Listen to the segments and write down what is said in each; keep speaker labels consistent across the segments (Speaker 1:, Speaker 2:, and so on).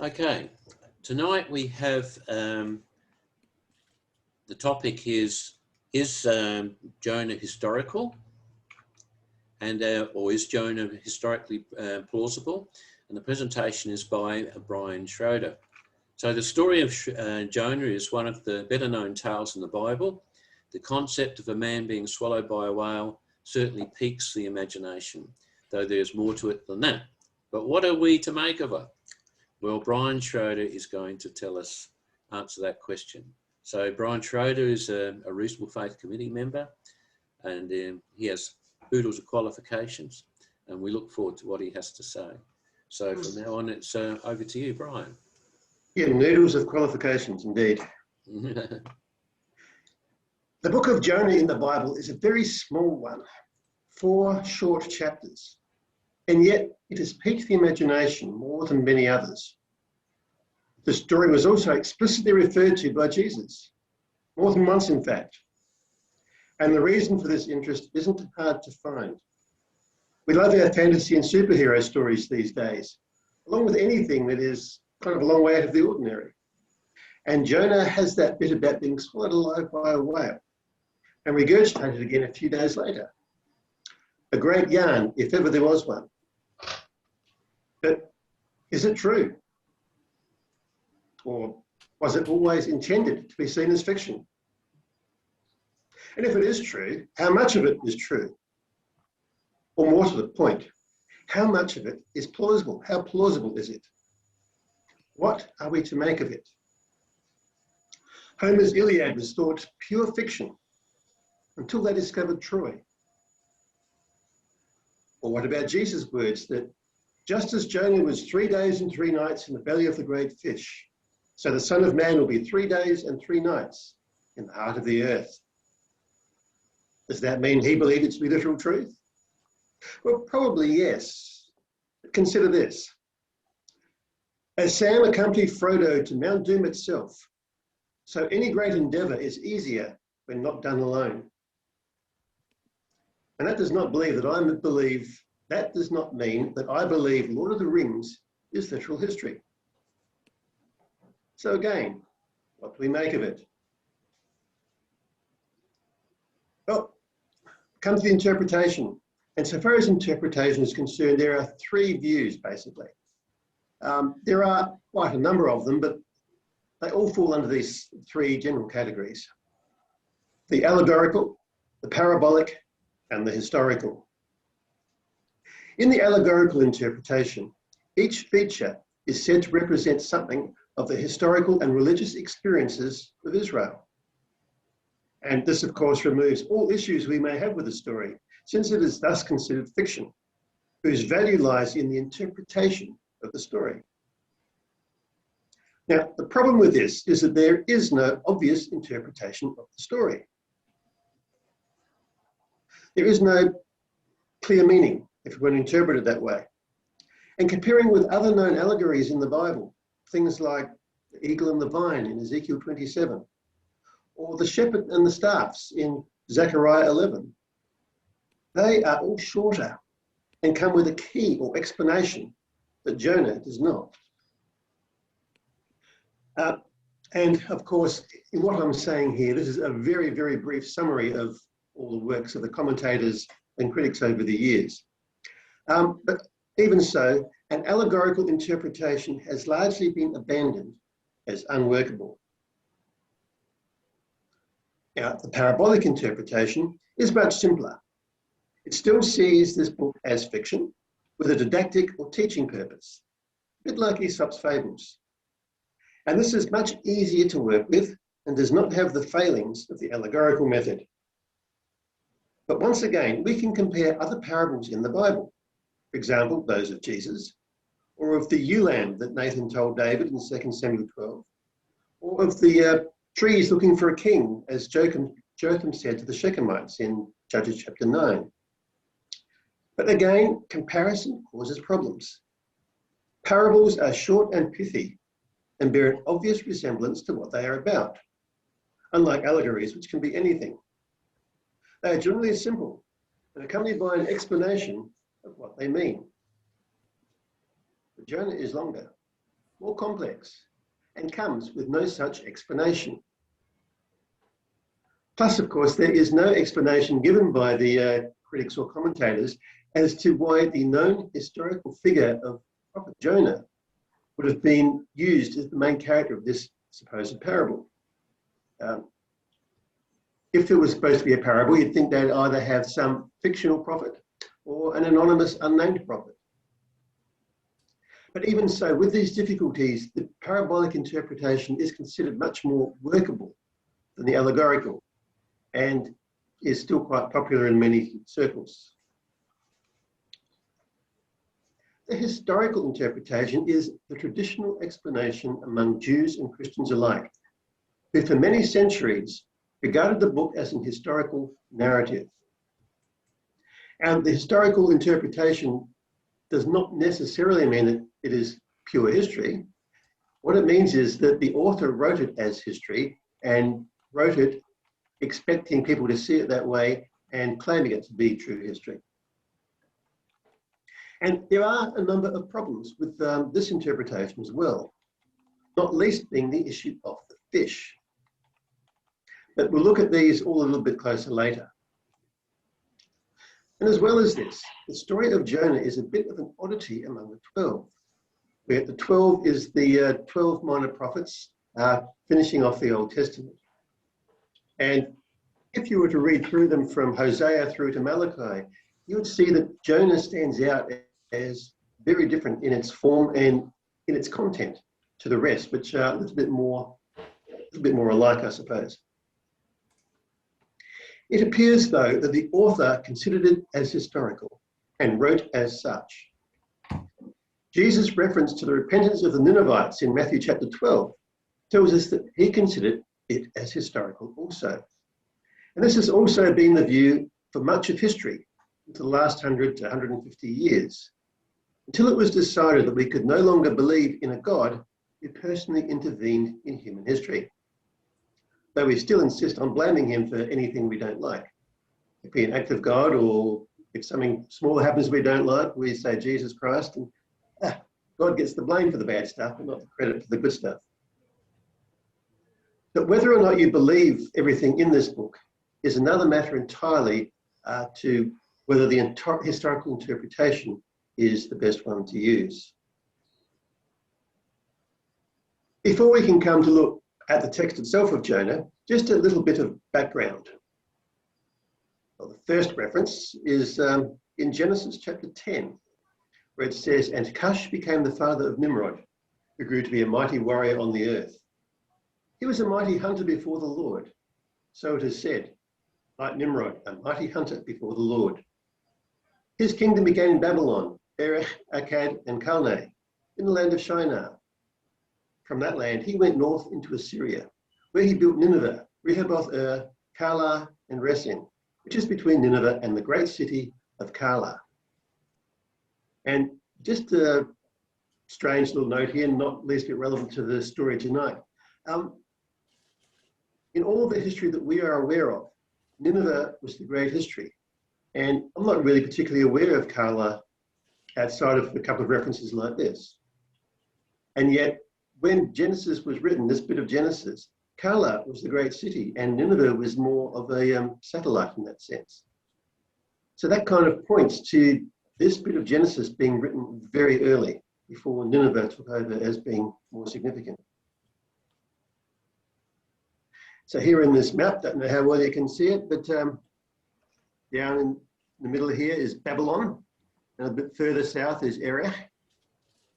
Speaker 1: Okay, tonight we have the topic is Jonah historical, and or is Jonah historically plausible? And the presentation is by Brian Schroeder. So the story of Jonah is one of the better known tales in the Bible. The concept of a man being swallowed by a whale certainly piques the imagination, though there's more to it than that. But what are we to make of it? Well, Brian Schroeder is going to answer that question. So Brian Schroeder is a Reasonable Faith Committee member, and he has oodles of qualifications, and we look forward to what he has to say. So from now on, it's over to you, Brian.
Speaker 2: Yeah, noodles of qualifications, indeed. The book of Jonah in the Bible is a very small one, 4 short chapters, and yet it has piqued the imagination more than many others. The story was also explicitly referred to by Jesus, more than once in fact. And the reason for this interest isn't hard to find. We love our fantasy and superhero stories these days, along with anything that is kind of a long way out of the ordinary. And Jonah has that bit about being swallowed alive by a whale and regurgitated again a few days later. A great yarn, if ever there was one. But is it true? Or was it always intended to be seen as fiction? And if it is true, how much of it is true? Or more to the point, how much of it is plausible? How plausible is it? What are we to make of it? Homer's Iliad was thought pure fiction until they discovered Troy. Or what about Jesus' words that just as Jonah was 3 days and 3 nights in the belly of the great fish, so the Son of Man will be 3 days and 3 nights in the heart of the earth. Does that mean he believed it to be literal truth? Well, probably yes. But consider this. As Sam accompanied Frodo to Mount Doom itself, so any great endeavour is easier when not done alone. And that does not mean that I believe Lord of the Rings is literal history. So again, what do we make of it? Well, come to the interpretation. And so far as interpretation is concerned, there are 3 views, basically. There are quite a number of them, but they all fall under these 3 general categories. The allegorical, the parabolic, and the historical. In the allegorical interpretation, each feature is said to represent something of the historical and religious experiences of Israel. And this, of course, removes all issues we may have with the story, since it is thus considered fiction, whose value lies in the interpretation of the story. Now, the problem with this is that there is no obvious interpretation of the story. There is no clear meaning, if we want to interpret it that way. And comparing with other known allegories in the Bible, things like the eagle and the vine in Ezekiel 27, or the shepherd and the staffs in Zechariah 11, they are all shorter and come with a key or explanation that Jonah does not. And of course, in what I'm saying here, this is a very, very brief summary of all the works of the commentators and critics over the years. But even so, an allegorical interpretation has largely been abandoned as unworkable. Now, the parabolic interpretation is much simpler. It still sees this book as fiction with a didactic or teaching purpose, a bit like Aesop's fables. And this is much easier to work with and does not have the failings of the allegorical method. But once again, we can compare other parables in the Bible, for example, those of Jesus, or of the ewe lamb that Nathan told David in 2 Samuel 12, or of the trees looking for a king, as Jotham said to the Shechemites in Judges chapter 9. But again, comparison causes problems. Parables are short and pithy and bear an obvious resemblance to what they are about, unlike allegories, which can be anything. They are generally simple and accompanied by an explanation of what they mean. But Jonah is longer. more complex, and comes with no such explanation. Plus, of course, there is no explanation given by the critics or commentators as to why the known historical figure of Prophet Jonah would have been used as the main character of this supposed parable. If it was supposed to be a parable, you'd think they'd either have some fictional prophet or an anonymous, unnamed prophet. But even so, with these difficulties, the parabolic interpretation is considered much more workable than the allegorical, and is still quite popular in many circles. The historical interpretation is the traditional explanation among Jews and Christians alike, who for many centuries regarded the book as an historical narrative. And the historical interpretation does not necessarily mean that it is pure history. What it means is that the author wrote it as history and wrote it expecting people to see it that way and claiming it to be true history. And there are a number of problems with this interpretation as well, not least being the issue of the fish. But we'll look at these all a little bit closer later. And as well as this, the story of Jonah is a bit of an oddity among the 12, where the 12 is the 12 minor prophets finishing off the Old Testament. And if you were to read through them from Hosea through to Malachi, you would see that Jonah stands out as very different in its form and in its content to the rest, which are a little bit more alike, I suppose. It appears, though, that the author considered it as historical and wrote as such. Jesus' reference to the repentance of the Ninevites in Matthew chapter 12 tells us that he considered it as historical also. And this has also been the view for much of history, for the last 100 to 150 years, until it was decided that we could no longer believe in a God who personally intervened in human history. Though we still insist on blaming him for anything we don't like. It be an act of God, or if something small happens we don't like, we say Jesus Christ, and God gets the blame for the bad stuff and not the credit for the good stuff. But whether or not you believe everything in this book is another matter entirely to whether the historical interpretation is the best one to use. Before we can come to look at the text itself of Jonah, just a little bit of background. Well, the first reference is in Genesis chapter 10, where it says, "And Cush became the father of Nimrod, who grew to be a mighty warrior on the earth. He was a mighty hunter before the Lord. So it is said, like Nimrod, a mighty hunter before the Lord. His kingdom began in Babylon, Erech, Akkad, and Calneh, in the land of Shinar. From that land, he went north into Assyria, where he built Nineveh, Rehoboth-ur, Calah, and Resin, which is between Nineveh and the great city of Calah." And just a strange little note here, not least bit relevant to the story tonight. In all the history that we are aware of, Nineveh was the great history. And I'm not really particularly aware of Calah outside of a couple of references like this. And yet, when Genesis was written, this bit of Genesis, Calah was the great city and Nineveh was more of a satellite in that sense. So that kind of points to this bit of Genesis being written very early, before Nineveh took over as being more significant. So here in this map, don't know how well you can see it, but down in the middle here is Babylon, and a bit further south is Erech,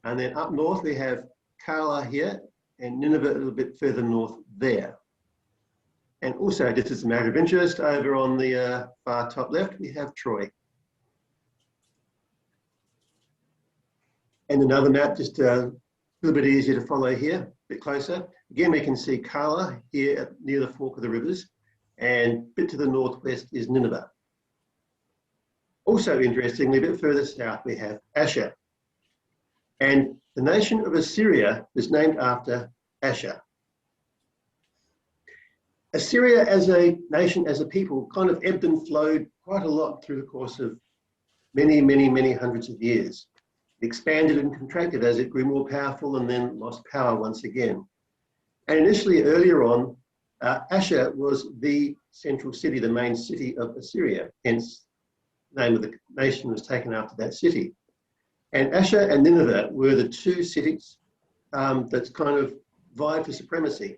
Speaker 2: and then up north we have Calah here, and Nineveh a little bit further north there. And also, just as a matter of interest, over on the far top left, we have Troy. And another map, just a little bit easier to follow here, a bit closer. Again, we can see Calah here near the fork of the rivers, and a bit to the northwest is Nineveh. Also, interestingly, a bit further south, we have Asher. And the nation of Assyria is named after Asher. Assyria as a nation, as a people, kind of ebbed and flowed quite a lot through the course of many, many, many hundreds of years. It expanded and contracted as it grew more powerful and then lost power once again. And initially, earlier on, Ashur was the central city, the main city of Assyria, hence the name of the nation was taken after that city. And Ashur and Nineveh were the two cities that kind of vied for supremacy.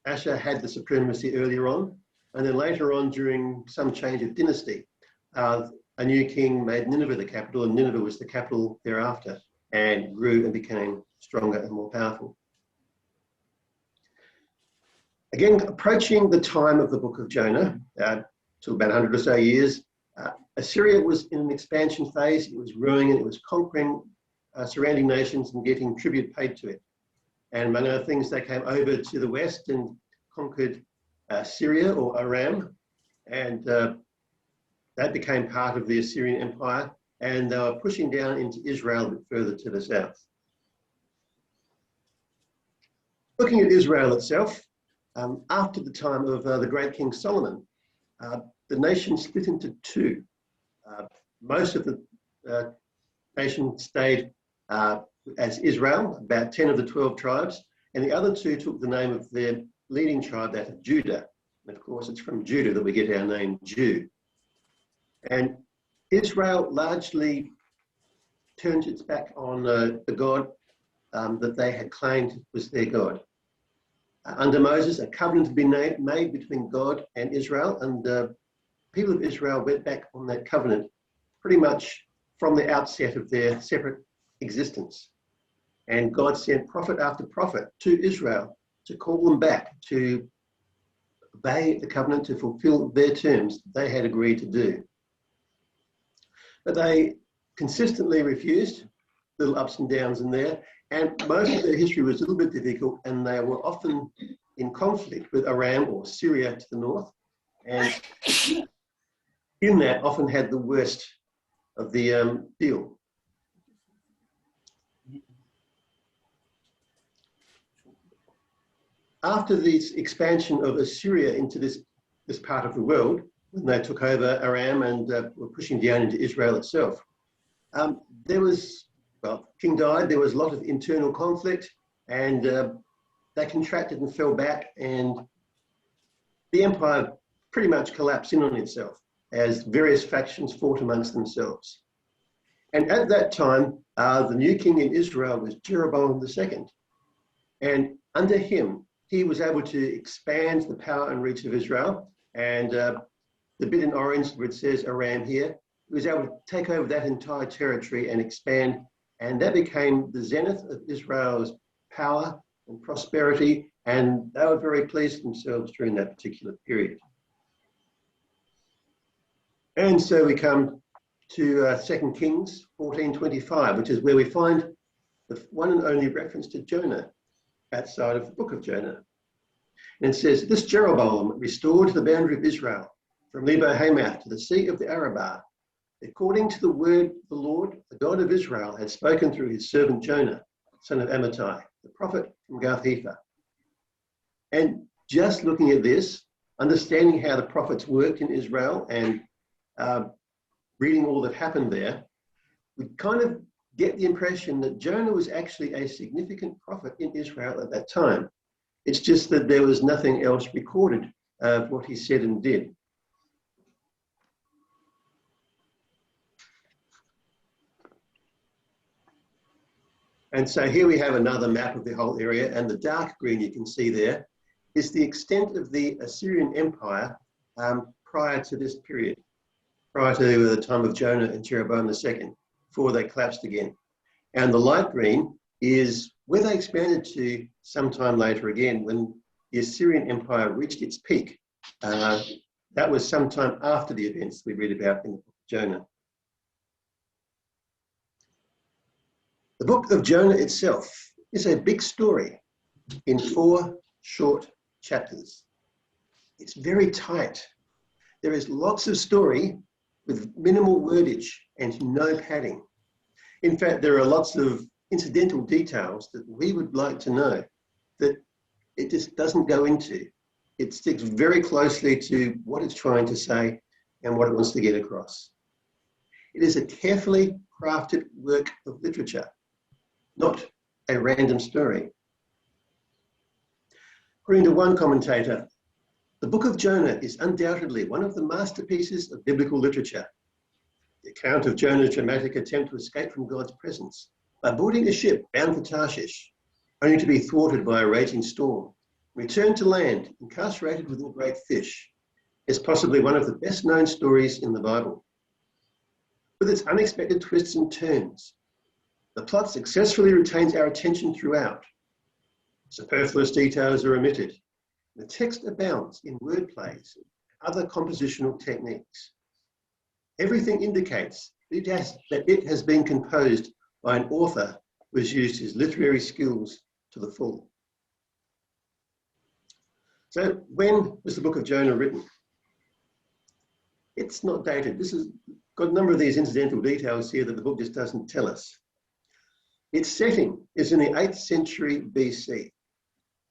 Speaker 2: Ashur had the supremacy earlier on, and then later on, during some change of dynasty, a new king made Nineveh the capital, and Nineveh was the capital thereafter, and grew and became stronger and more powerful. Again, approaching the time of the book of Jonah, to about 100 or so years, Assyria was in an expansion phase. It was growing and it was conquering surrounding nations and getting tribute paid to it. And among other things, they came over to the west and conquered Syria or Aram, and that became part of the Assyrian Empire, and they were pushing down into Israel a bit further to the south. Looking at Israel itself, after the time of the great King Solomon, the nation split into two. Most of the nation stayed as Israel, about 10 of the 12 tribes, and the other two took the name of their leading tribe, that of Judah. And of course, it's from Judah that we get our name Jew. And Israel largely turned its back on the God that they had claimed was their God. Under Moses, a covenant had been made between God and Israel, and the people of Israel went back on that covenant pretty much from the outset of their separate existence. And God sent prophet after prophet to Israel to call them back to obey the covenant, to fulfill their terms they had agreed to do. But they consistently refused, little ups and downs in there, and most of their history was a little bit difficult, and they were often in conflict with Aram or Syria to the north, and in that often had the worst of the deal. After this expansion of Assyria into this part of the world, when they took over Aram and were pushing down into Israel itself, there was, well, king died, there was a lot of internal conflict, and they contracted and fell back, and the empire pretty much collapsed in on itself as various factions fought amongst themselves. And at that time, the new king in Israel was Jeroboam II. And under him, he was able to expand the power and reach of Israel. And the bit in orange where it says Aram here, he was able to take over that entire territory and expand. And that became the zenith of Israel's power and prosperity. And they were very pleased with themselves during that particular period. And so we come to 2 Kings 14:25, which is where we find the one and only reference to Jonah outside of the book of Jonah. And it says, this Jeroboam restored the boundary of Israel from Lebo Hamath to the sea of the Arabah, according to the word the Lord, the God of Israel, had spoken through his servant Jonah, son of Amittai, the prophet from Gath Hepher. And just looking at this, understanding how the prophets worked in Israel and reading all that happened there, we kind of get the impression that Jonah was actually a significant prophet in Israel at that time. It's just that there was nothing else recorded of what he said and did. And so here we have another map of the whole area, and the dark green you can see there is the extent of the Assyrian Empire prior to this period, prior to the time of Jonah and Jeroboam II, before they collapsed again. And the light green is where they expanded to sometime later again, when the Assyrian Empire reached its peak. That was sometime after the events we read about in the book of Jonah. The book of Jonah itself is a big story in 4 short chapters. It's very tight. There is lots of story with minimal wordage and no padding. In fact, there are lots of incidental details that we would like to know that it just doesn't go into. It sticks very closely to what it's trying to say and what it wants to get across. It is a carefully crafted work of literature, not a random story. According to one commentator, the Book of Jonah is undoubtedly one of the masterpieces of biblical literature. The account of Jonah's dramatic attempt to escape from God's presence by boarding a ship bound for Tarshish, only to be thwarted by a raging storm, returned to land, incarcerated within a great fish, is possibly one of the best known stories in the Bible. With its unexpected twists and turns, the plot successfully retains our attention throughout. Superfluous details are omitted. The text abounds in wordplays and other compositional techniques. Everything indicates that it has been composed by an author who has used his literary skills to the full. So when was the Book of Jonah written? It's not dated. This has got a number of these incidental details here that the book just doesn't tell us. Its setting is in the 8th century BC.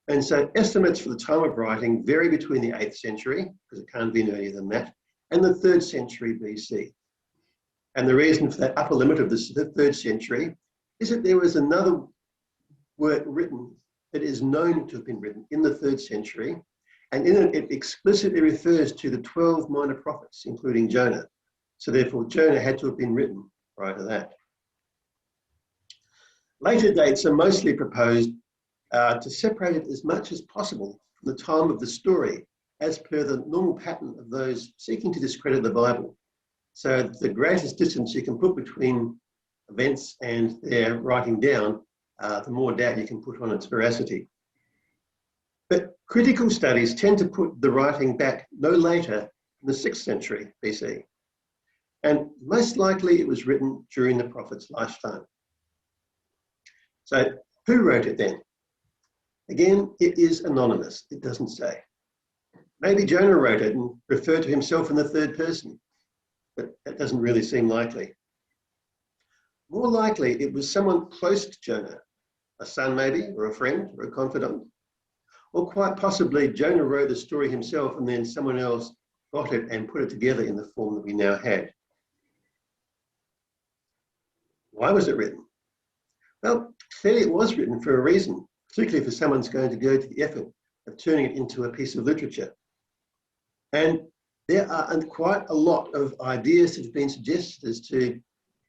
Speaker 2: And so estimates for the time of writing vary between the 8th century, because it can't be any earlier than that, and the 3rd century BC. And the reason for that upper limit of the 3rd century is that there was another work written that is known to have been written in the 3rd century, and in it, it explicitly refers to the 12 minor prophets, including Jonah. So therefore, Jonah had to have been written prior to that. Later dates are mostly proposed to separate it as much as possible from the time of the story, as per the normal pattern of those seeking to discredit the Bible. So the greatest distance you can put between events and their writing down, the more doubt you can put on its veracity. But critical studies tend to put the writing back no later than the 6th century BC. And most likely it was written during the prophet's lifetime. So who wrote it then? Again, it is anonymous, it doesn't say. Maybe Jonah wrote it and referred to himself in the 3rd person, but that doesn't really seem likely. More likely, it was someone close to Jonah, a son maybe, or a friend, or a confidant. Or quite possibly, Jonah wrote the story himself and then someone else got it and put it together in the form that we now had. Why was it written? Well, clearly it was written for a reason, particularly for someone's going to go to the effort of turning it into a piece of literature. And there are quite a lot of ideas that have been suggested as to the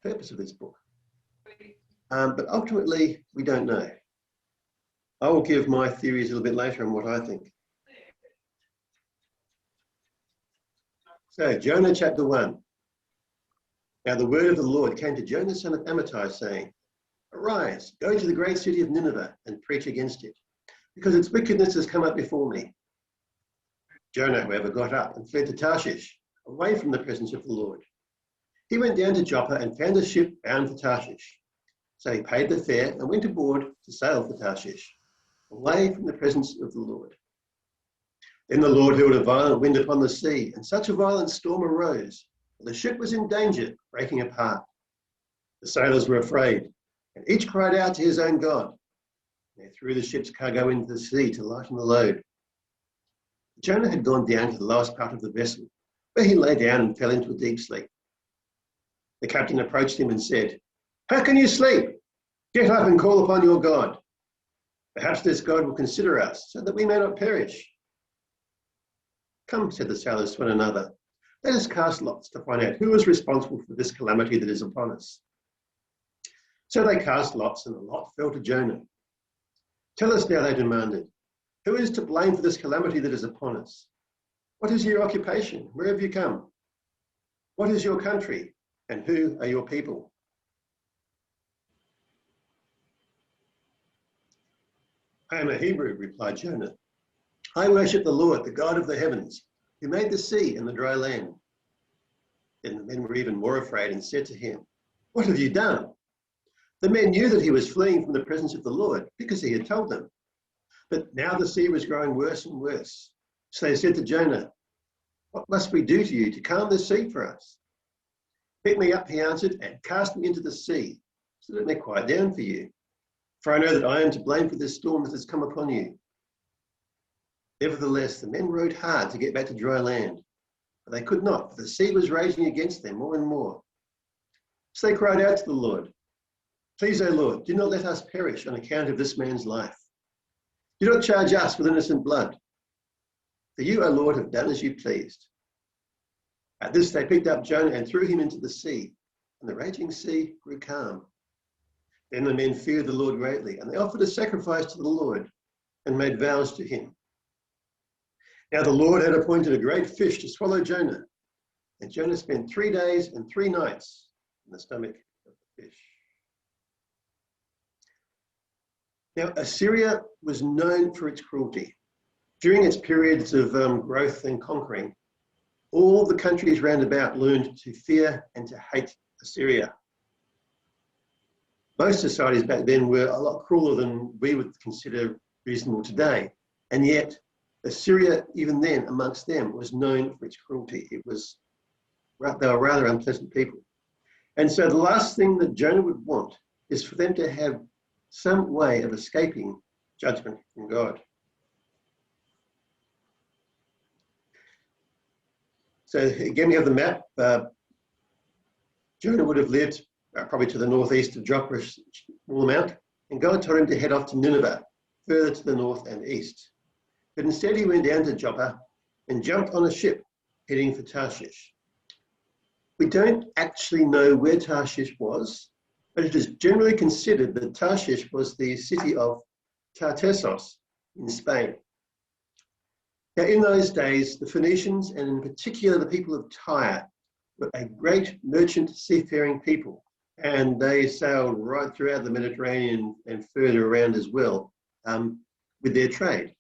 Speaker 2: purpose of this book. But ultimately, we don't know. I will give my theories a little bit later on what I think. So, Jonah chapter 1. Now the word of the Lord came to Jonah, son of Amittai, saying, "Arise, go to the great city of Nineveh and preach against it, because its wickedness has come up before me." Jonah, however, got up and fled to Tarshish, away from the presence of the Lord. He went down to Joppa and found a ship bound for Tarshish. So he paid the fare and went aboard to sail for Tarshish, away from the presence of the Lord. Then the Lord hurled a violent wind upon the sea, and such a violent storm arose that the ship was in danger, breaking apart. The sailors were afraid, and each cried out to his own God. They threw the ship's cargo into the sea to lighten the load. Jonah had gone down to the lowest part of the vessel, where he lay down and fell into a deep sleep. The captain approached him and said, "How can you sleep? Get up and call upon your God. Perhaps this God will consider us, so that we may not perish." "Come," said the sailors to one another, "let us cast lots to find out who is responsible for this calamity that is upon us." So they cast lots, and the lot fell to Jonah. "Tell us now," they demanded, "who is to blame for this calamity that is upon us? What is your occupation? Where have you come? What is your country? And who are your people?" "I am a Hebrew," replied Jonah. "I worship the Lord, the God of the heavens, who made the sea and the dry land." Then the men were even more afraid and said to him, "What have you done?" The men knew that he was fleeing from the presence of the Lord because he had told them. But now the sea was growing worse and worse. So they said to Jonah, "What must we do to you to calm the sea for us?" "Pick me up," he answered, "and cast me into the sea, so that it may quiet down for you. For I know that I am to blame for this storm that has come upon you." Nevertheless, the men rowed hard to get back to dry land, but they could not, for the sea was raging against them more and more. So they cried out to the Lord, "Please, O Lord, do not let us perish on account of this man's life. Do not charge us with innocent blood. For you, O Lord, have done as you pleased." At this they picked up Jonah and threw him into the sea, and the raging sea grew calm. Then the men feared the Lord greatly, and they offered a sacrifice to the Lord and made vows to him. Now the Lord had appointed a great fish to swallow Jonah, and Jonah spent 3 days and 3 nights in the stomach of the fish. Now Assyria was known for its cruelty. During its periods of growth and conquering, all the countries round about learned to fear and to hate Assyria. Most societies back then were a lot crueler than we would consider reasonable today. And yet Assyria, even then amongst them, was known for its cruelty. They were rather unpleasant people. And so the last thing that Jonah would want is for them to have some way of escaping judgment from God. So again, we have the map. Jonah would have lived probably to the northeast of Joppa, a small amount, and God told him to head off to Nineveh, further to the north and east. But instead he went down to Joppa and jumped on a ship heading for Tarshish. We don't actually know where Tarshish was, but it is generally considered that Tarshish was the city of Tartessos in Spain. Now, in those days, the Phoenicians, and in particular the people of Tyre, were a great merchant seafaring people, and they sailed right throughout the Mediterranean and further around as well with their trade.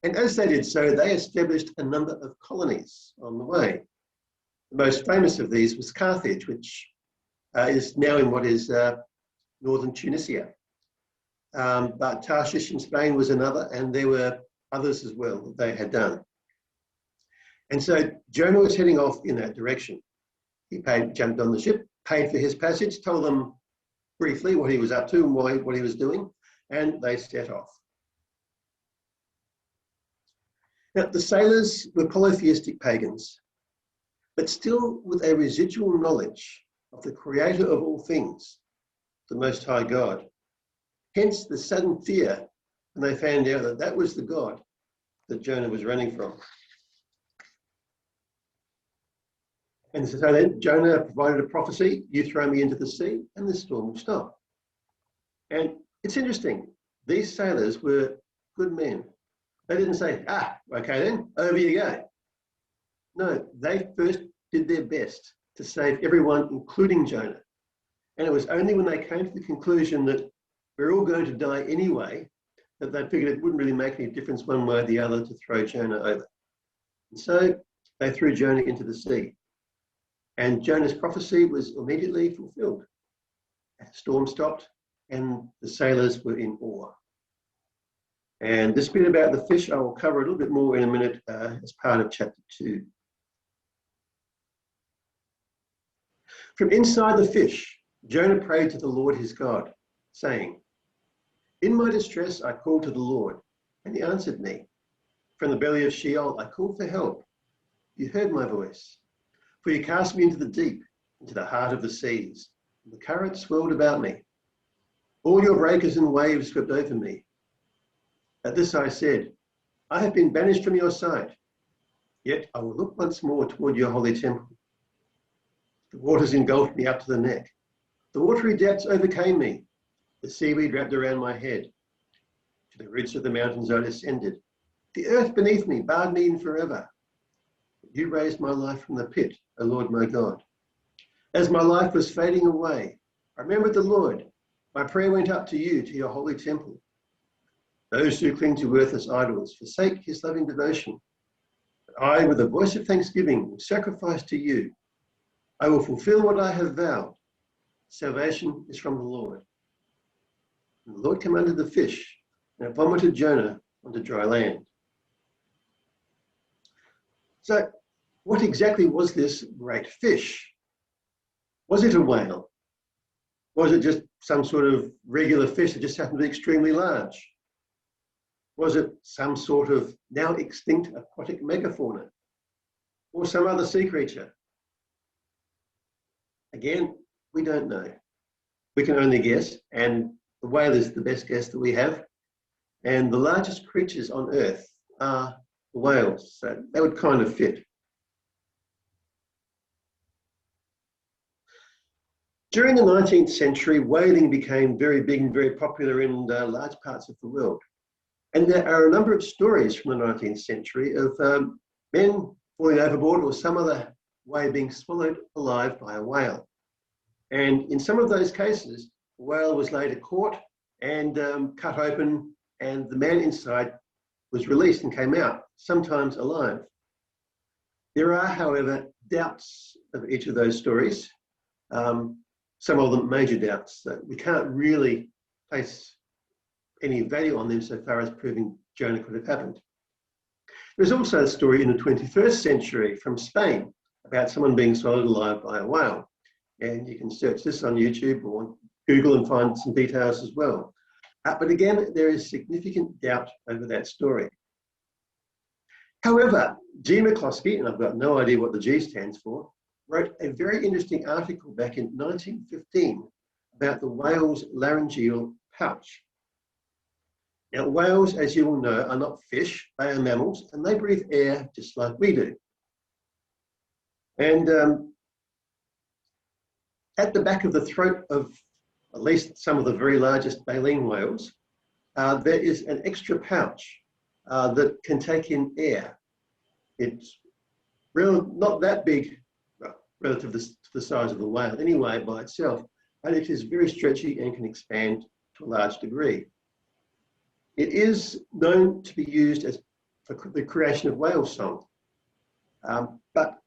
Speaker 2: And as they did so, they established a number of colonies on the way. The most famous of these was Carthage, which is now in what is northern Tunisia. But Tarshish in Spain was another, and there were others as well that they had done. And so Jonah was heading off in that direction. He jumped on the ship, paid for his passage, told them briefly what he was up to and what he was doing, and they set off. Now, the sailors were polytheistic pagans, but still with a residual knowledge of the creator of all things, the Most High God. Hence the sudden fear when they found out that that was the God that Jonah was running from. And so then Jonah provided a prophecy: "You throw me into the sea and the storm will stop." And it's interesting, these sailors were good men. They didn't say, "Okay then, over you go." No, they first did their best to save everyone, including Jonah. And it was only when they came to the conclusion that we're all going to die anyway, that they figured it wouldn't really make any difference one way or the other to throw Jonah over. And so they threw Jonah into the sea. And Jonah's prophecy was immediately fulfilled. The storm stopped and the sailors were in awe. And this bit about the fish, I will cover a little bit more in a minute as part of chapter 2. From inside the fish, Jonah prayed to the Lord his God, saying, "In my distress I called to the Lord, and he answered me. From the belly of Sheol I called for help. You heard my voice. For you cast me into the deep, into the heart of the seas, and the current swirled about me. All your breakers and waves swept over me. At this I said, I have been banished from your sight, yet I will look once more toward your holy temple. The waters engulfed me up to the neck. The watery depths overcame me. The seaweed wrapped around my head. To the roots of the mountains I descended. The earth beneath me barred me in forever. But you raised my life from the pit, O Lord my God. As my life was fading away, I remembered the Lord. My prayer went up to you, to your holy temple. Those who cling to worthless idols forsake his loving devotion. But I, with a voice of thanksgiving, will sacrifice to you. I will fulfill what I have vowed. Salvation is from the Lord. And the Lord commanded the fish, and it vomited Jonah onto dry land. So, what exactly was this great fish? Was it a whale? Was it just some sort of regular fish that just happened to be extremely large? Was it some sort of now extinct aquatic megafauna? Or some other sea creature? Again, we don't know. We can only guess, and the whale is the best guess that we have. And the largest creatures on Earth are the whales, so they would kind of fit. During the 19th century, whaling became very big and very popular in large parts of the world. And there are a number of stories from the 19th century of men falling overboard or some other way being swallowed alive by a whale. And in some of those cases, the whale was later caught and cut open, and the man inside was released and came out, sometimes alive. There are, however, doubts of each of those stories. Some of them major doubts that we can't really place any value on them so far as proving Jonah could have happened. There's also a story in the 21st century from Spain about someone being swallowed alive by a whale. And you can search this on YouTube or Google and find some details as well. But again, there is significant doubt over that story. However, G. McCloskey, and I've got no idea what the G stands for, wrote a very interesting article back in 1915 about the whale's laryngeal pouch. Now, whales, as you all know, are not fish, they are mammals, and they breathe air just like we do. And at the back of the throat of at least some of the very largest baleen whales, there is an extra pouch that can take in air. It's not that big, relative to the size of the whale anyway by itself, but it is very stretchy and can expand to a large degree. It is known to be used as for the creation of whale song. But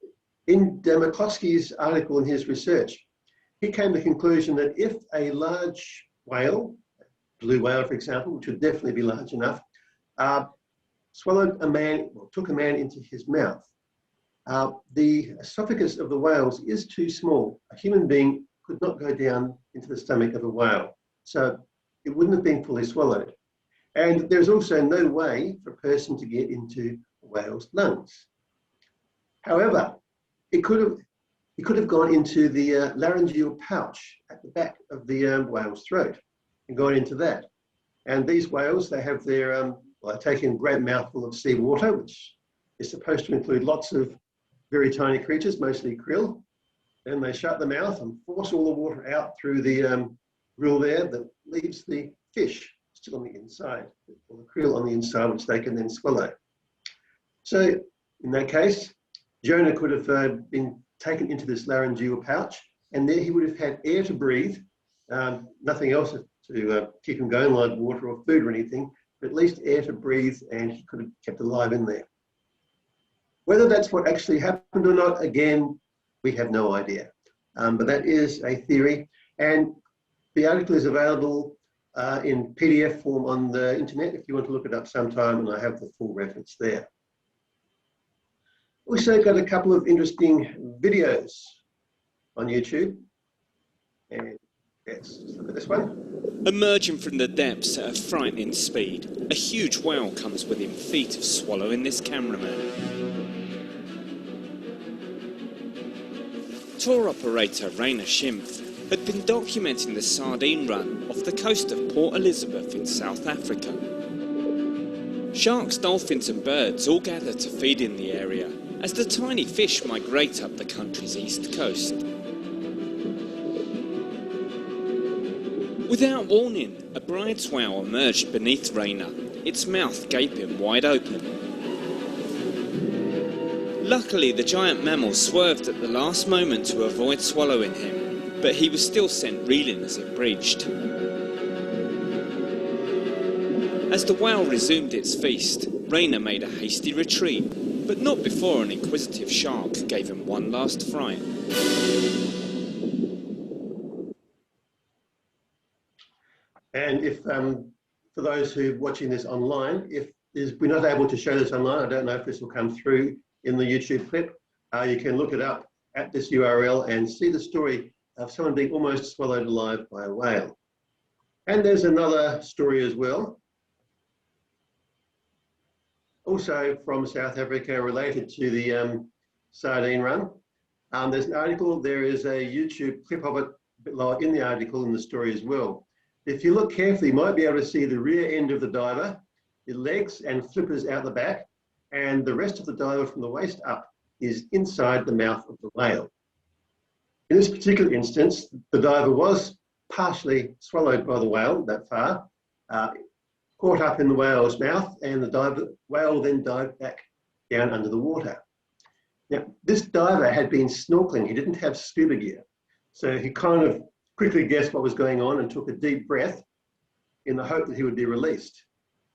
Speaker 2: in McCloskey's article and his research, he came to the conclusion that if a large whale, blue whale for example, which would definitely be large enough, swallowed a man, or took a man into his mouth, the esophagus of the whales is too small. A human being could not go down into the stomach of a whale, so it wouldn't have been fully swallowed. And there's also no way for a person to get into a whale's lungs. However, he could have gone into the laryngeal pouch at the back of the whale's throat and gone into that. And these whales, they have their, they take in a great mouthful of sea water, which is supposed to include lots of very tiny creatures, mostly krill. Then they shut the mouth and force all the water out through the grill there that leaves the fish still on the inside, or the krill on the inside, which they can then swallow. So in that case, Jonah could have been taken into this laryngeal pouch, and there he would have had air to breathe, nothing else to keep him going like water or food or anything, but at least air to breathe, and he could have kept alive in there. Whether that's what actually happened or not, again, we have no idea. But that is a theory, and the article is available in PDF form on the internet if you want to look it up sometime, and I have the full reference there. Also got a couple of interesting videos on YouTube, and let's look at this one.
Speaker 3: Emerging from the depths at a frightening speed, a huge whale comes within feet of swallowing this cameraman. Tour operator Rainer Schimpf had been documenting the sardine run off the coast of Port Elizabeth in South Africa. Sharks, dolphins and birds all gather to feed in the area as the tiny fish migrate up the country's east coast. Without warning, a bride's whale emerged beneath Rainer, its mouth gaping wide open. Luckily, the giant mammal swerved at the last moment to avoid swallowing him, but he was still sent reeling as it breached. As the whale resumed its feast, Rainer made a hasty retreat, but not before an inquisitive shark gave him one last fright.
Speaker 2: And if, for those who are watching this online, if we're not able to show this online, I don't know if this will come through in the YouTube clip, you can look it up at this URL and see the story of someone being almost swallowed alive by a whale. And there's another story as well, also from South Africa, related to the sardine run. There's an article, there is a YouTube clip of it bit lower in the article in the story as well. If you look carefully, you might be able to see the rear end of the diver, the legs and flippers out the back, and the rest of the diver from the waist up is inside the mouth of the whale. In this particular instance, the diver was partially swallowed by the whale that far, caught up in the whale's mouth, and the whale then dived back down under the water. Now, this diver had been snorkeling. He didn't have scuba gear. So he kind of quickly guessed what was going on and took a deep breath in the hope that he would be released.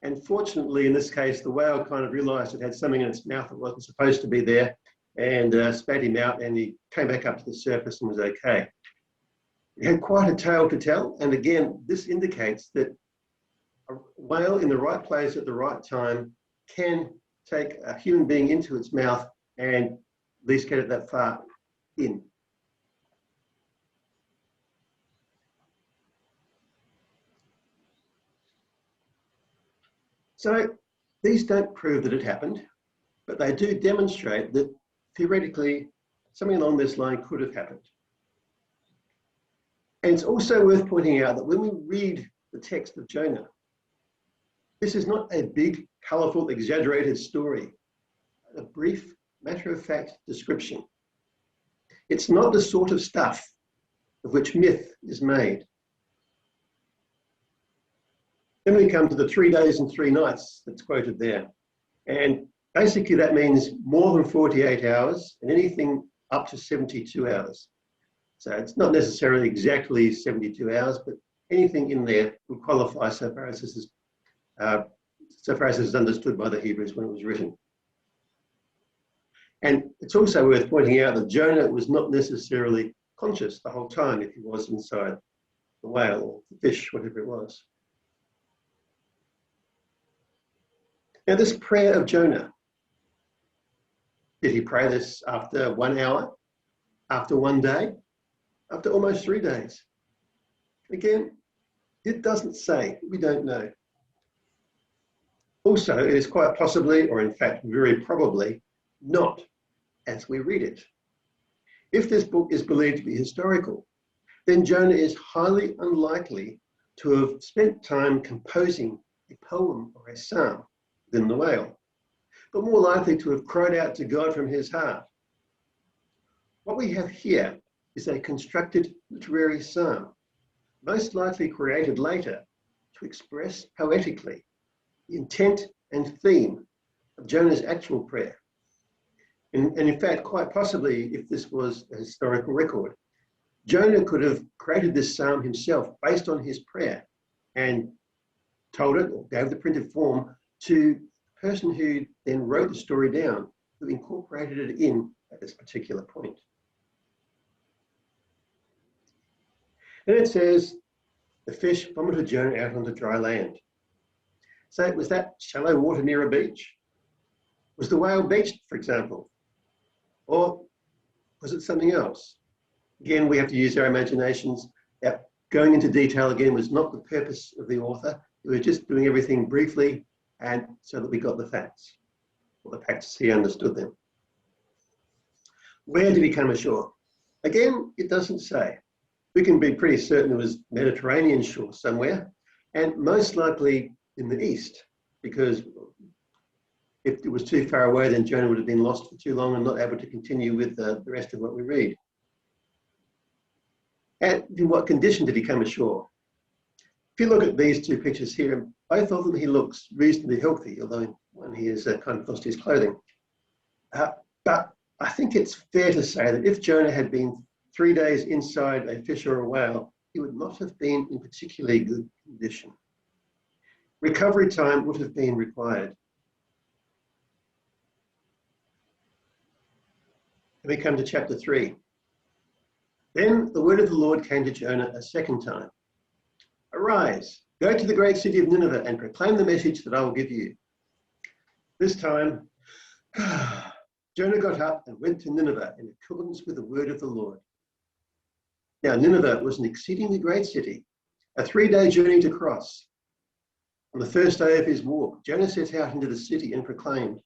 Speaker 2: And fortunately, in this case, the whale kind of realized it had something in its mouth that wasn't supposed to be there, and spat him out, and he came back up to the surface and was okay. He had quite a tale to tell. And again, this indicates that a whale in the right place at the right time can take a human being into its mouth and at least get it that far in. So these don't prove that it happened, but they do demonstrate that theoretically something along this line could have happened. And it's also worth pointing out that when we read the text of Jonah, this is not a big, colourful, exaggerated story, a brief, matter-of-fact description. It's not the sort of stuff of which myth is made. Then we come to the 3 days and 3 nights that's quoted there. And basically that means more than 48 hours and anything up to 72 hours. So it's not necessarily exactly 72 hours, but anything in there will qualify so far as this is understood by the Hebrews when it was written. And it's also worth pointing out that Jonah was not necessarily conscious the whole time if he was inside the whale or the fish, whatever it was. Now, this prayer of Jonah, did he pray this after 1 hour, after 1 day, after almost 3 days? Again, it doesn't say, we don't know. Also, it is quite possibly, or in fact, very probably, not as we read it. If this book is believed to be historical, then Jonah is highly unlikely to have spent time composing a poem or a psalm than the whale, but more likely to have cried out to God from his heart. What we have here is a constructed literary psalm, most likely created later to express poetically the intent and theme of Jonah's actual prayer. And in fact, quite possibly, if this was a historical record, Jonah could have created this psalm himself based on his prayer and told it or gave the printed form to the person who then wrote the story down, who incorporated it in at this particular point. And it says, the fish vomited Jonah out onto dry land. So was that shallow water near a beach? Was the whale beached, for example? Or was it something else? Again, we have to use our imaginations. Going into detail again was not the purpose of the author. He was just doing everything briefly and so that we got the facts, or the facts he understood them. Where did he come ashore? Again, it doesn't say. We can be pretty certain it was Mediterranean shore somewhere, and most likely in the east, because if it was too far away, then Jonah would have been lost for too long and not able to continue with the rest of what we read. And in what condition did he come ashore? If you look at these two pictures here, both of them he looks reasonably healthy, although in one he has kind of lost his clothing. But I think it's fair to say that if Jonah had been 3 days inside a fish or a whale, he would not have been in particularly good condition. Recovery time would have been required. And we come to chapter 3. Then the word of the Lord came to Jonah a second time. Arise, go to the great city of Nineveh and proclaim the message that I will give you. This time, Jonah got up and went to Nineveh in accordance with the word of the Lord. Now, Nineveh was an exceedingly great city, a 3-day journey to cross. On the first day of his walk, Jonah set out into the city and proclaimed,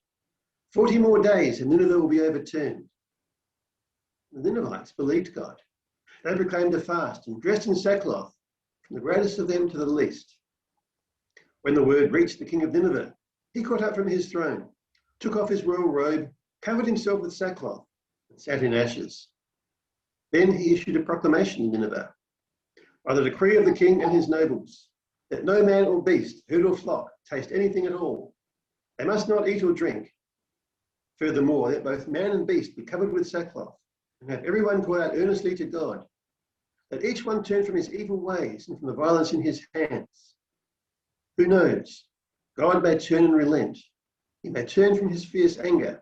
Speaker 2: 40 more days and Nineveh will be overturned. The Ninevites believed God. They proclaimed a fast and dressed in sackcloth, from the greatest of them to the least. When the word reached the king of Nineveh, he got up from his throne, took off his royal robe, covered himself with sackcloth, and sat in ashes. Then he issued a proclamation in Nineveh, by the decree of the king and his nobles, that no man or beast, herd or flock, taste anything at all. They must not eat or drink. Furthermore, that both man and beast be covered with sackcloth, and have everyone call out earnestly to God, that each one turn from his evil ways and from the violence in his hands. Who knows? God may turn and relent. He may turn from his fierce anger,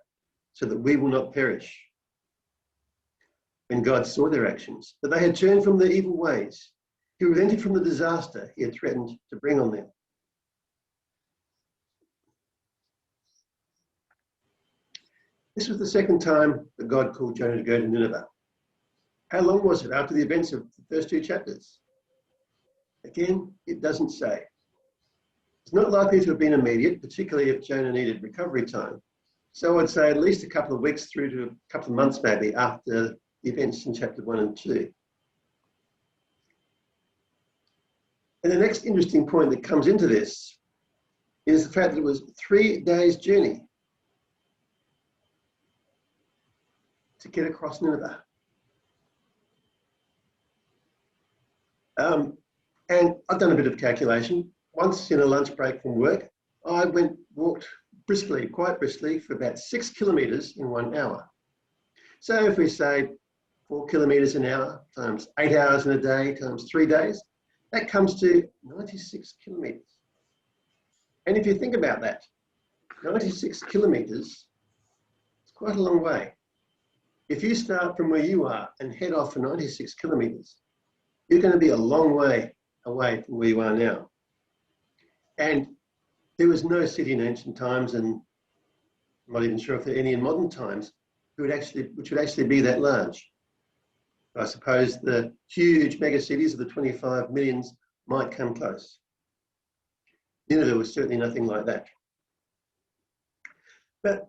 Speaker 2: so that we will not perish. When God saw their actions, that they had turned from their evil ways, he relented from the disaster he had threatened to bring on them. This was the second time that God called Jonah to go to Nineveh. How long was it after the events of the first two chapters? Again, it doesn't say. It's not likely to have been immediate, particularly if Jonah needed recovery time. So I'd say at least a couple of weeks through to a couple of months maybe after the events in chapter 1 and 2. And the next interesting point that comes into this is the fact that it was 3 days' journey to get across Nineveh. And I've done a bit of calculation. Once in a lunch break from work, I walked briskly, quite briskly, for about 6 kilometres in 1 hour. So if we say 4 kilometres an hour times 8 hours in a day times 3 days, that comes to 96 kilometres. And if you think about that, 96 kilometres is quite a long way. If you start from where you are and head off for 96 kilometres, you're going to be a long way away from where you are now. And there was no city in ancient times, and I'm not even sure if there are any in modern times, which would actually be that large. I suppose the huge mega cities of the 25 millions might come close. Nineveh was certainly nothing like that. But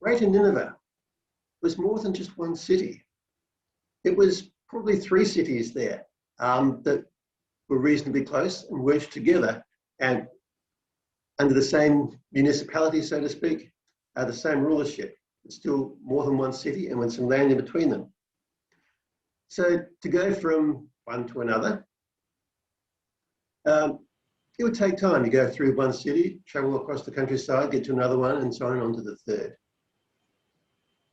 Speaker 2: Greater Nineveh was more than just one city. It was probably 3 cities there that were reasonably close and worked together and under the same municipality, so to speak, the same rulership. It's still more than one city and with some land in between them. So to go from one to another, it would take time. You go through one city, travel across the countryside, get to another one, and so on to the third.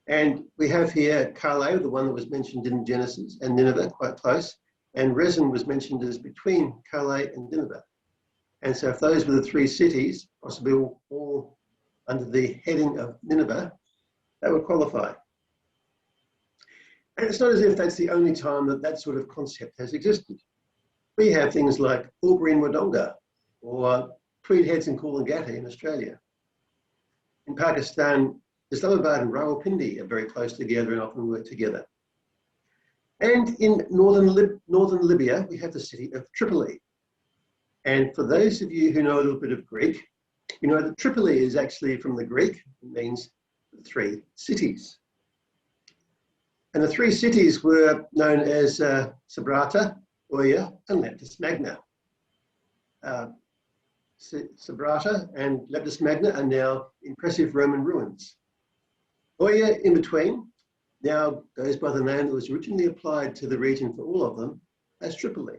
Speaker 2: And we have here Calais, the one that was mentioned in Genesis, and Nineveh, quite close. And Rezin was mentioned as between Calais and Nineveh. And so if those were the 3 cities, possibly all under the heading of Nineveh, that would qualify. And it's not as if that's the only time that that sort of concept has existed. We have things like Albury and Wodonga, or Tweed Heads and Coolangatta in Australia. In Pakistan, Islamabad and Rawalpindi are very close together and often work together. And in northern Libya, we have the city of Tripoli. And for those of you who know a little bit of Greek, you know that Tripoli is actually from the Greek, it means 3 cities. And the 3 cities were known as Sabrata, Oya, and Leptis Magna. Sabrata and Leptis Magna are now impressive Roman ruins. Oya, in between, now goes by the name that was originally applied to the region for all of them as Tripoli.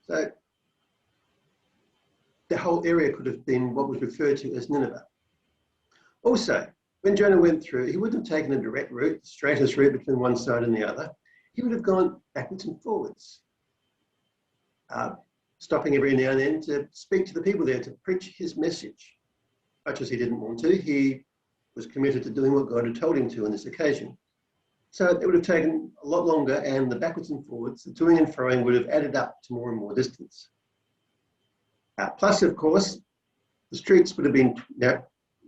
Speaker 2: So the whole area could have been what was referred to as Nineveh. Also, when Jonah went through, he wouldn't have taken a direct route, the straightest route between one side and the other. He would have gone backwards and forwards, stopping every now and then to speak to the people there, to preach his message. Much as he didn't want to, he was committed to doing what God had told him to on this occasion. So it would have taken a lot longer, and the backwards and forwards, the toing and froing would have added up to more and more distance. Plus, of course, the streets would have been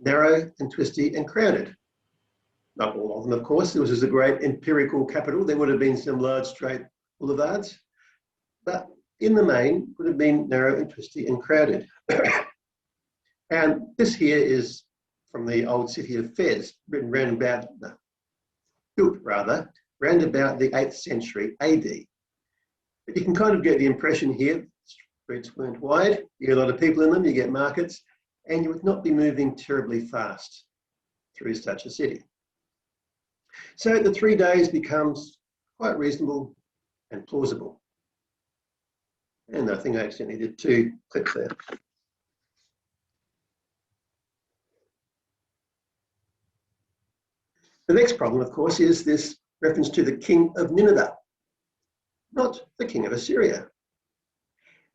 Speaker 2: narrow and twisty and crowded. Not all of them, of course. This was a great imperial capital. There would have been some large straight boulevards, but in the main would have been narrow and twisty and crowded. And this here is from the old city of Fez, built round about the 8th century AD. But you can kind of get the impression here, streets weren't wide, you get a lot of people in them, you get markets, and you would not be moving terribly fast through such a city. So the 3 days becomes quite reasonable and plausible. And I think I accidentally did 2 clicks there. The next problem, of course, is this reference to the king of Nineveh, not the king of Assyria.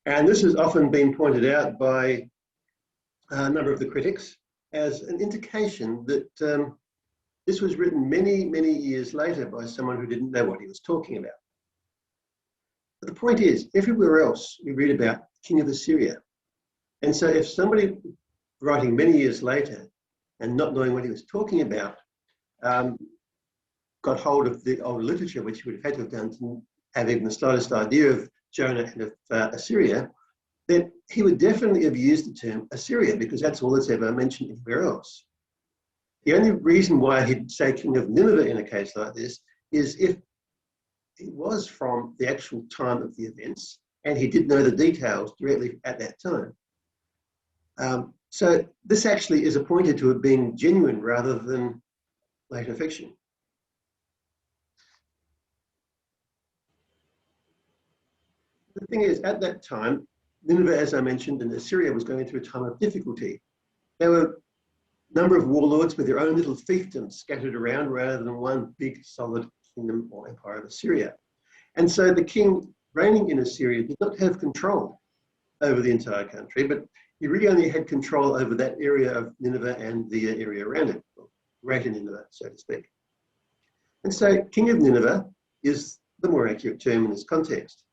Speaker 2: And this has often been pointed out by a number of the critics as an indication that this was written many, many years later by someone who didn't know what he was talking about. But the point is, everywhere else we read about the king of Assyria. And so if somebody writing many years later and not knowing what he was talking about got hold of the old literature, which he would have had to have done to have even the slightest idea of Jonah and of Assyria, then he would definitely have used the term Assyria, because that's all that's ever mentioned anywhere else. The only reason why he'd say king of Nineveh in a case like this is if it was from the actual time of the events and he did know the details directly at that time. So this actually is appointed to have been genuine rather than later fiction. The thing is, at that time, Nineveh, as I mentioned, and Assyria was going through a time of difficulty. There were a number of warlords with their own little fiefdoms scattered around rather than one big solid kingdom or empire of Assyria. And so the king reigning in Assyria did not have control over the entire country, but he really only had control over that area of Nineveh and the area around it, or Greater Nineveh, so to speak. And so king of Nineveh is the more accurate term in this context.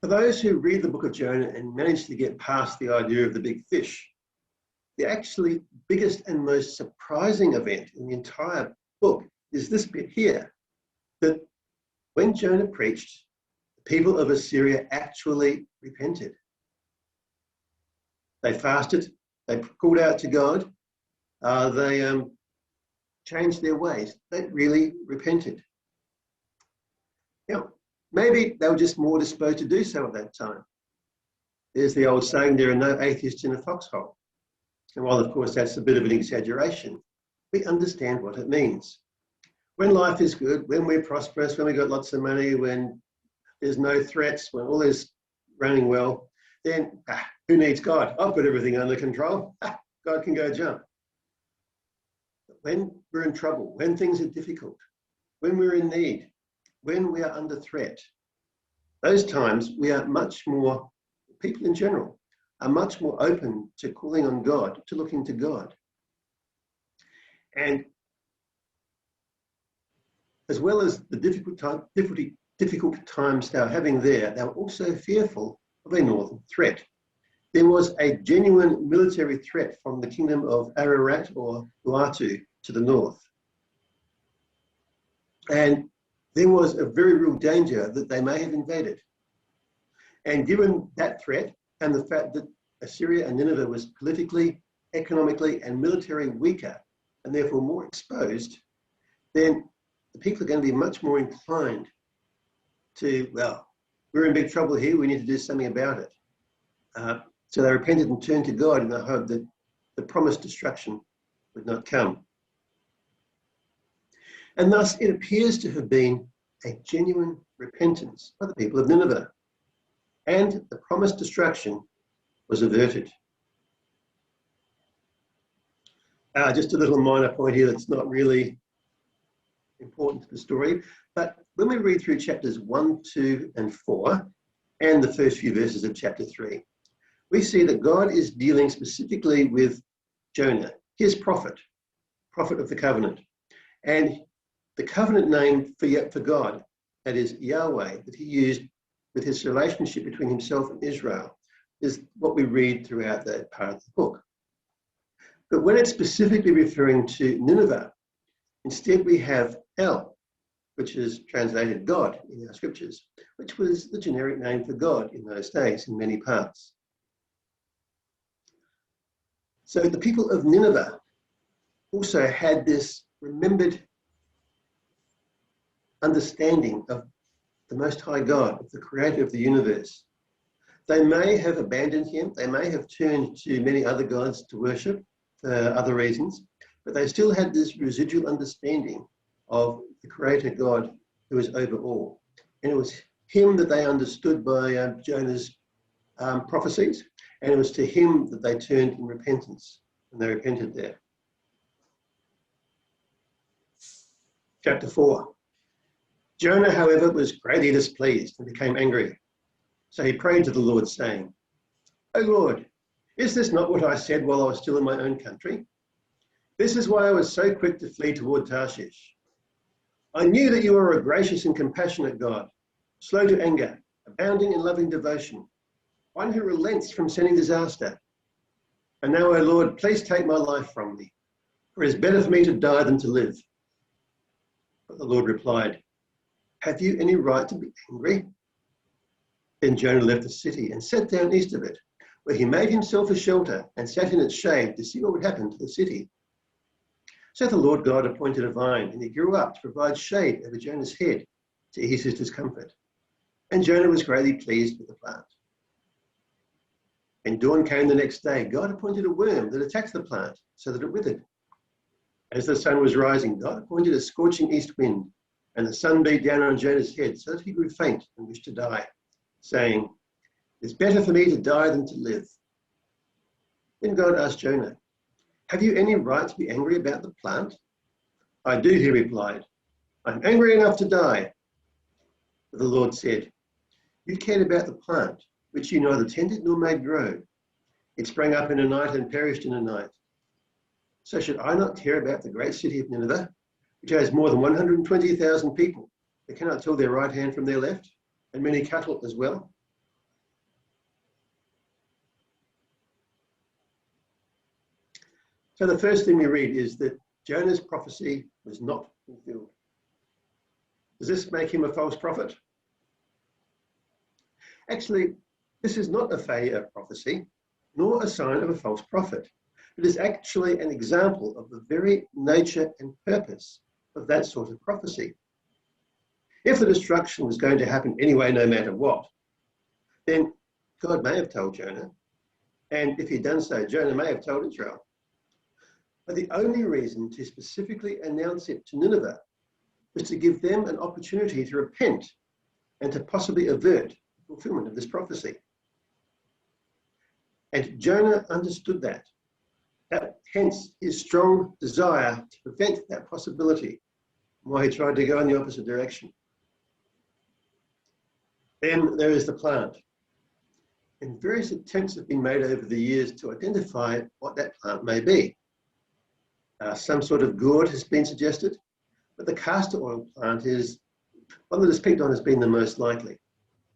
Speaker 2: For those who read the book of Jonah and manage to get past the idea of the big fish, the actually biggest and most surprising event in the entire book is this bit here, that when Jonah preached, the people of Assyria actually repented. They fasted, they called out to God, they changed their ways, they really repented. Now, maybe they were just more disposed to do so at that time. There's the old saying, there are no atheists in a foxhole. And while, of course, that's a bit of an exaggeration, we understand what it means. When life is good, when we're prosperous, when we've got lots of money, when there's no threats, when all is running well, then who needs God? I've got everything under control. God can go jump. But when we're in trouble, when things are difficult, when we're in need, when we are under threat, those times we are much more, people in general, are much more open to calling on God, to looking to God. And as well as the difficult times they were having there, they were also fearful of a northern threat. There was a genuine military threat from the kingdom of Ararat or Uatu to the north. And there was a very real danger that they may have invaded. And given that threat and the fact that Assyria and Nineveh was politically, economically, and militarily weaker, and therefore more exposed, then the people are going to be much more inclined to, well, we're in big trouble here, we need to do something about it. So they repented and turned to God in the hope that the promised destruction would not come. And thus it appears to have been a genuine repentance by the people of Nineveh. And the promised destruction was averted. Just a little minor point here that's not really important to the story, but when we read through chapters 1, 2, and 4, and the first few verses of chapter 3, we see that God is dealing specifically with Jonah, his prophet of the covenant. And the covenant name for God, that is Yahweh, that he used with his relationship between himself and Israel, is what we read throughout that part of the book. But when it's specifically referring to Nineveh, instead we have El, which is translated God in our scriptures, which was the generic name for God in those days in many parts. So the people of Nineveh also had this remembered understanding of the Most High God, of the creator of the universe. They may have abandoned him, they may have turned to many other gods to worship for other reasons, but they still had this residual understanding of the creator God who is over all. And it was him that they understood by Jonah's prophecies, and it was to him that they turned in repentance, and they repented there. Chapter 4. Jonah, however, was greatly displeased and became angry. So he prayed to the Lord, saying, "O Lord, is this not what I said while I was still in my own country? This is why I was so quick to flee toward Tarshish. I knew that you are a gracious and compassionate God, slow to anger, abounding in loving devotion, one who relents from sending disaster. And now, O Lord, please take my life from me, for it is better for me to die than to live." But the Lord replied, "Have you any right to be angry?" Then Jonah left the city and sat down east of it, where he made himself a shelter and sat in its shade to see what would happen to the city. So the Lord God appointed a vine, and it grew up to provide shade over Jonah's head to ease his discomfort. And Jonah was greatly pleased with the plant. When dawn came the next day, God appointed a worm that attacked the plant so that it withered. As the sun was rising, God appointed a scorching east wind, and the sun beat down on Jonah's head so that he grew faint and wished to die, saying, "It's better for me to die than to live." Then God asked Jonah, "Have you any right to be angry about the plant?" "I do," he replied. "I'm angry enough to die." But the Lord said, "You cared about the plant, which you neither tended nor made grow. It sprang up in a night and perished in a night. So should I not care about the great city of Nineveh, which has more than 120,000 people that cannot tell their right hand from their left, and many cattle as well?" So the first thing we read is that Jonah's prophecy was not fulfilled. Does this make him a false prophet? Actually, this is not a failure of prophecy, nor a sign of a false prophet. It is actually an example of the very nature and purpose of that sort of prophecy. If the destruction was going to happen anyway, no matter what, then God may have told Jonah, and if he'd done so, Jonah may have told Israel. But the only reason to specifically announce it to Nineveh was to give them an opportunity to repent and to possibly avert the fulfillment of this prophecy. And Jonah understood that. Hence his strong desire to prevent that possibility, why he tried to go in the opposite direction. Then there is the plant. And various attempts have been made over the years to identify what that plant may be. Some sort of gourd has been suggested, but the castor oil plant is one that is picked on as being the most likely.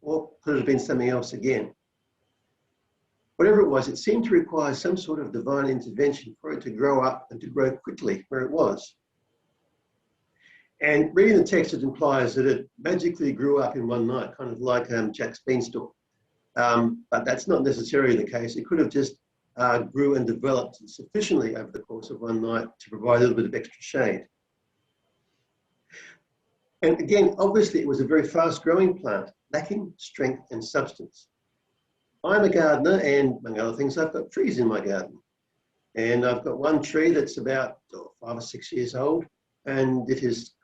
Speaker 2: Or could it have been something else again? Whatever it was, it seemed to require some sort of divine intervention for it to grow up and to grow quickly where it was. And reading the text, it implies that it magically grew up in one night, kind of like Jack's beanstalk. But that's not necessarily the case. It could have just grew and developed sufficiently over the course of one night to provide a little bit of extra shade. And again, obviously it was a very fast growing plant, lacking strength and substance. I'm a gardener, and among other things, I've got trees in my garden. And I've got one tree that's about 5 or 6 years old, and it is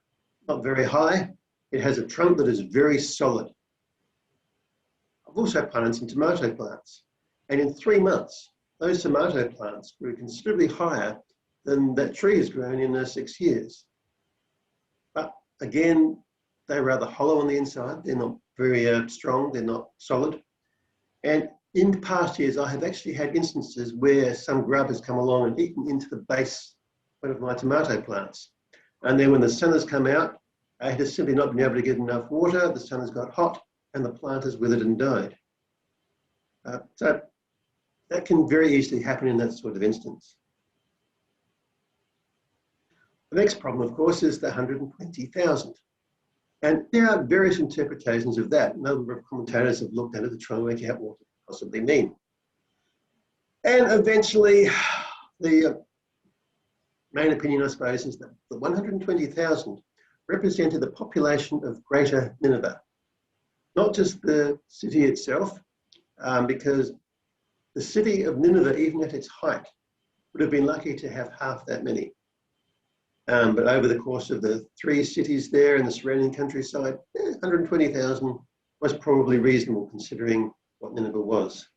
Speaker 2: not very high. It has a trunk that is very solid. I've also planted some tomato plants, and in 3 months, those tomato plants grew considerably higher than that tree has grown in 6 years. But again, they're rather hollow on the inside. They're not very strong. They're not solid. And in past years, I have actually had instances where some grub has come along and eaten into the base of one of my tomato plants. And then when the sun has come out, it has simply not been able to get enough water. The sun has got hot and the plant has withered and died. So that can very easily happen in that sort of instance. The next problem, of course, is the 120,000. And there are various interpretations of that. A number of commentators have looked at it to try and work out what it possibly mean. And eventually, The main opinion, I suppose, is that the 120,000 represented the population of Greater Nineveh, not just the city itself, because the city of Nineveh, even at its height, would have been lucky to have half that many. But over the course of the 3 cities there in the surrounding countryside, 120,000 was probably reasonable considering what Nineveh was.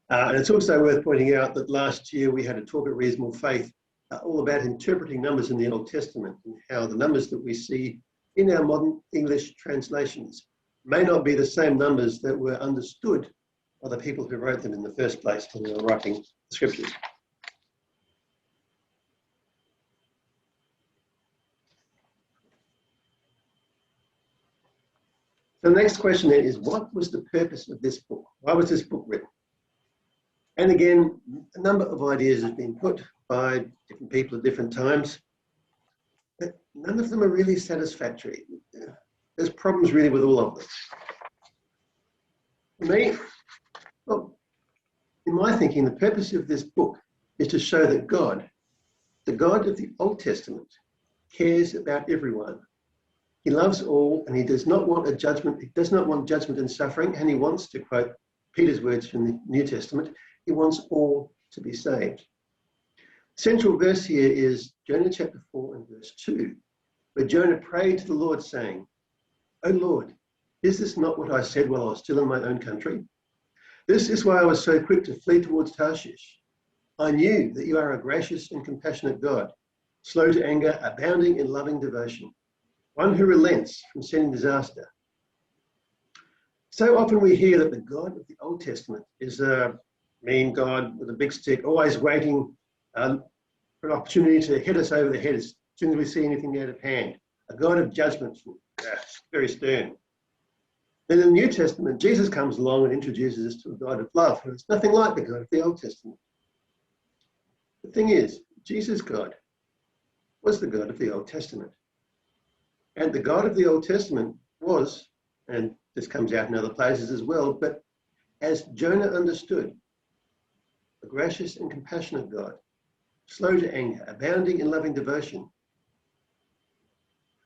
Speaker 2: And it's also worth pointing out that last year we had a talk at Reasonable Faith all about interpreting numbers in the Old Testament and how the numbers that we see in our modern English translations may not be the same numbers that were understood by the people who wrote them in the first place when they were writing the scriptures. So the next question then is, what was the purpose of this book? Why was this book written? And again, a number of ideas have been put by different people at different times, but none of them are really satisfactory. There's problems really with all of them. For me, well, in my thinking, the purpose of this book is to show that God, the God of the Old Testament, cares about everyone. He loves all, and he does not want a judgment. He does not want judgment and suffering, and he wants, to quote Peter's words from the New Testament, he wants all to be saved. Central verse here is Jonah chapter 4 and verse 2, where Jonah prayed to the Lord saying, "O Lord, is this not what I said while I was still in my own country? This is why I was so quick to flee towards Tarshish. I knew that you are a gracious and compassionate God, slow to anger, abounding in loving devotion, one who relents from sending disaster." So often we hear that the God of the Old Testament is a mean God with a big stick, always waiting for an opportunity to hit us over the head as soon as we see anything out of hand. A God of judgment, very stern. Then in the New Testament, Jesus comes along and introduces us to a God of love, who is nothing like the God of the Old Testament. The thing is, Jesus' God was the God of the Old Testament. And the God of the Old Testament was, and this comes out in other places as well, but as Jonah understood, a gracious and compassionate God, slow to anger, abounding in loving devotion.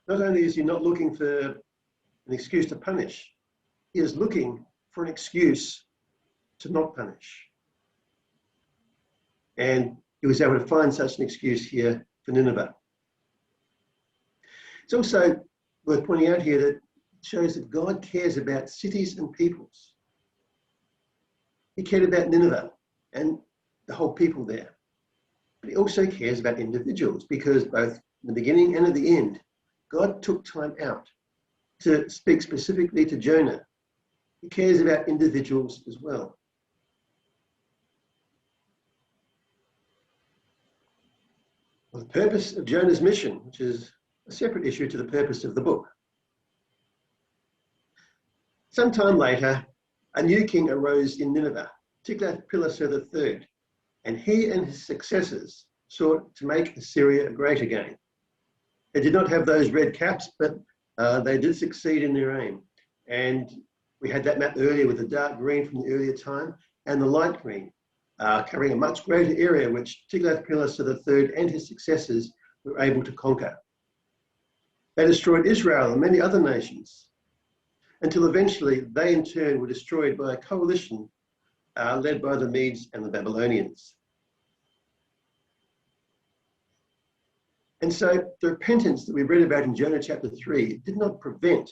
Speaker 2: Not only is he not looking for an excuse to punish, he is looking for an excuse to not punish. And he was able to find such an excuse here for Nineveh. It's also worth pointing out here that it shows that God cares about cities and peoples. He cared about Nineveh and the whole people there. But he also cares about individuals, because both in the beginning and at the end, God took time out to speak specifically to Jonah. He cares about individuals as well. Well, the purpose of Jonah's mission, which is a separate issue to the purpose of the book. Sometime later, a new king arose in Nineveh, Tiglath-Pileser III, and he and his successors sought to make Assyria great again. They did not have those red caps, but they did succeed in their aim. And we had that map earlier with the dark green from the earlier time and the light green, covering a much greater area which Tiglath-Pileser III and his successors were able to conquer. They destroyed Israel and many other nations, until eventually they in turn were destroyed by a coalition led by the Medes and the Babylonians. And so the repentance that we read about in Jonah chapter 3 did not prevent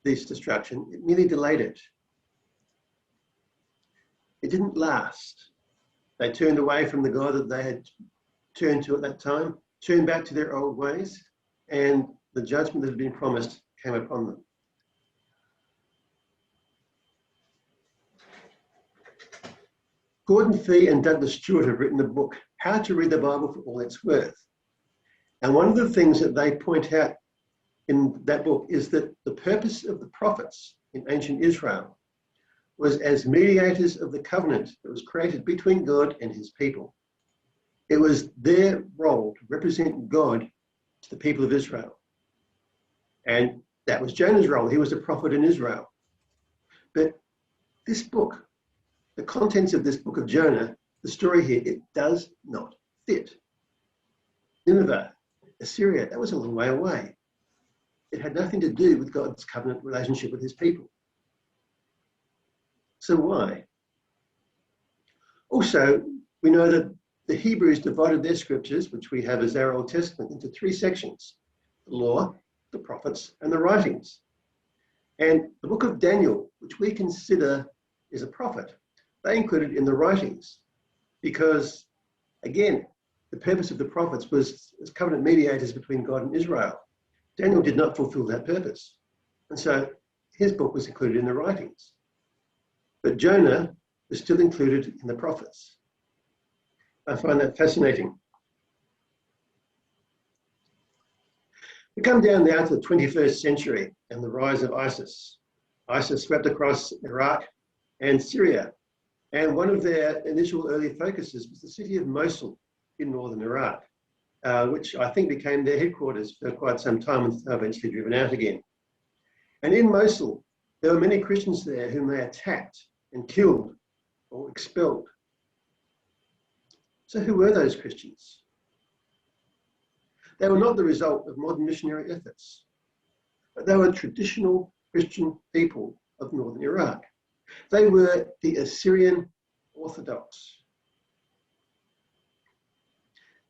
Speaker 2: this destruction, it merely delayed it. It didn't last. They turned away from the God that they had turned to at that time, turned back to their old ways, and the judgment that had been promised came upon them. Gordon Fee and Douglas Stewart have written a book, How to Read the Bible for All It's Worth. And one of the things that they point out in that book is that the purpose of the prophets in ancient Israel was as mediators of the covenant that was created between God and his people. It was their role to represent God to the people of Israel. And that was Jonah's role. He was a prophet in Israel. But this book the contents of this book of Jonah, the story here, it does not fit. Nineveh, Assyria, that was a long way away. It had nothing to do with God's covenant relationship with his people. So why? Also, we know that the Hebrews divided their scriptures, which we have as our Old Testament, into three sections: the law, the prophets, and the writings. And the book of Daniel, which we consider is a prophet, they included in the writings because, again, the purpose of the prophets was as covenant mediators between God and Israel. Daniel did not fulfill that purpose. And so his book was included in the writings. But Jonah was still included in the prophets. I find that fascinating. We come down now to the 21st century and the rise of ISIS. ISIS swept across Iraq and Syria. And one of their initial early focuses was the city of Mosul in northern Iraq, which I think became their headquarters for quite some time and eventually driven out again. And in Mosul, there were many Christians there whom they attacked and killed or expelled. So who were those Christians? They were not the result of modern missionary efforts, but they were traditional Christian people of northern Iraq. They were the Assyrian Orthodox.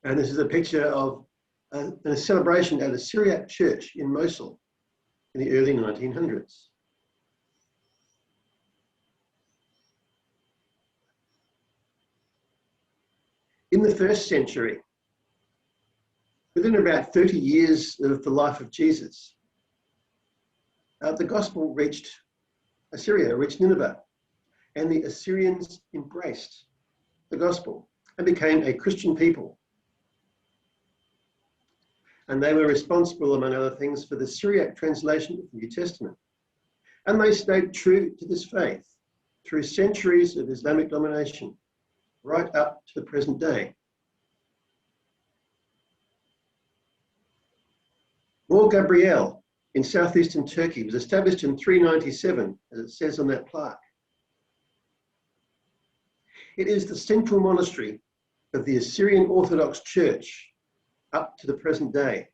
Speaker 2: And this is a picture of a celebration at a Syriac church in Mosul in the early 1900s. In the first century, within about 30 years of the life of Jesus, the gospel reached Assyria, reached Nineveh, and the Assyrians embraced the gospel and became a Christian people. And they were responsible, among other things, for the Syriac translation of the New Testament. And they stayed true to this faith through centuries of Islamic domination, right up to the present day. Mor Gabriel in southeastern Turkey was established in 397, as it says on that plaque. It is the central monastery of the Assyrian Orthodox Church up to the present day.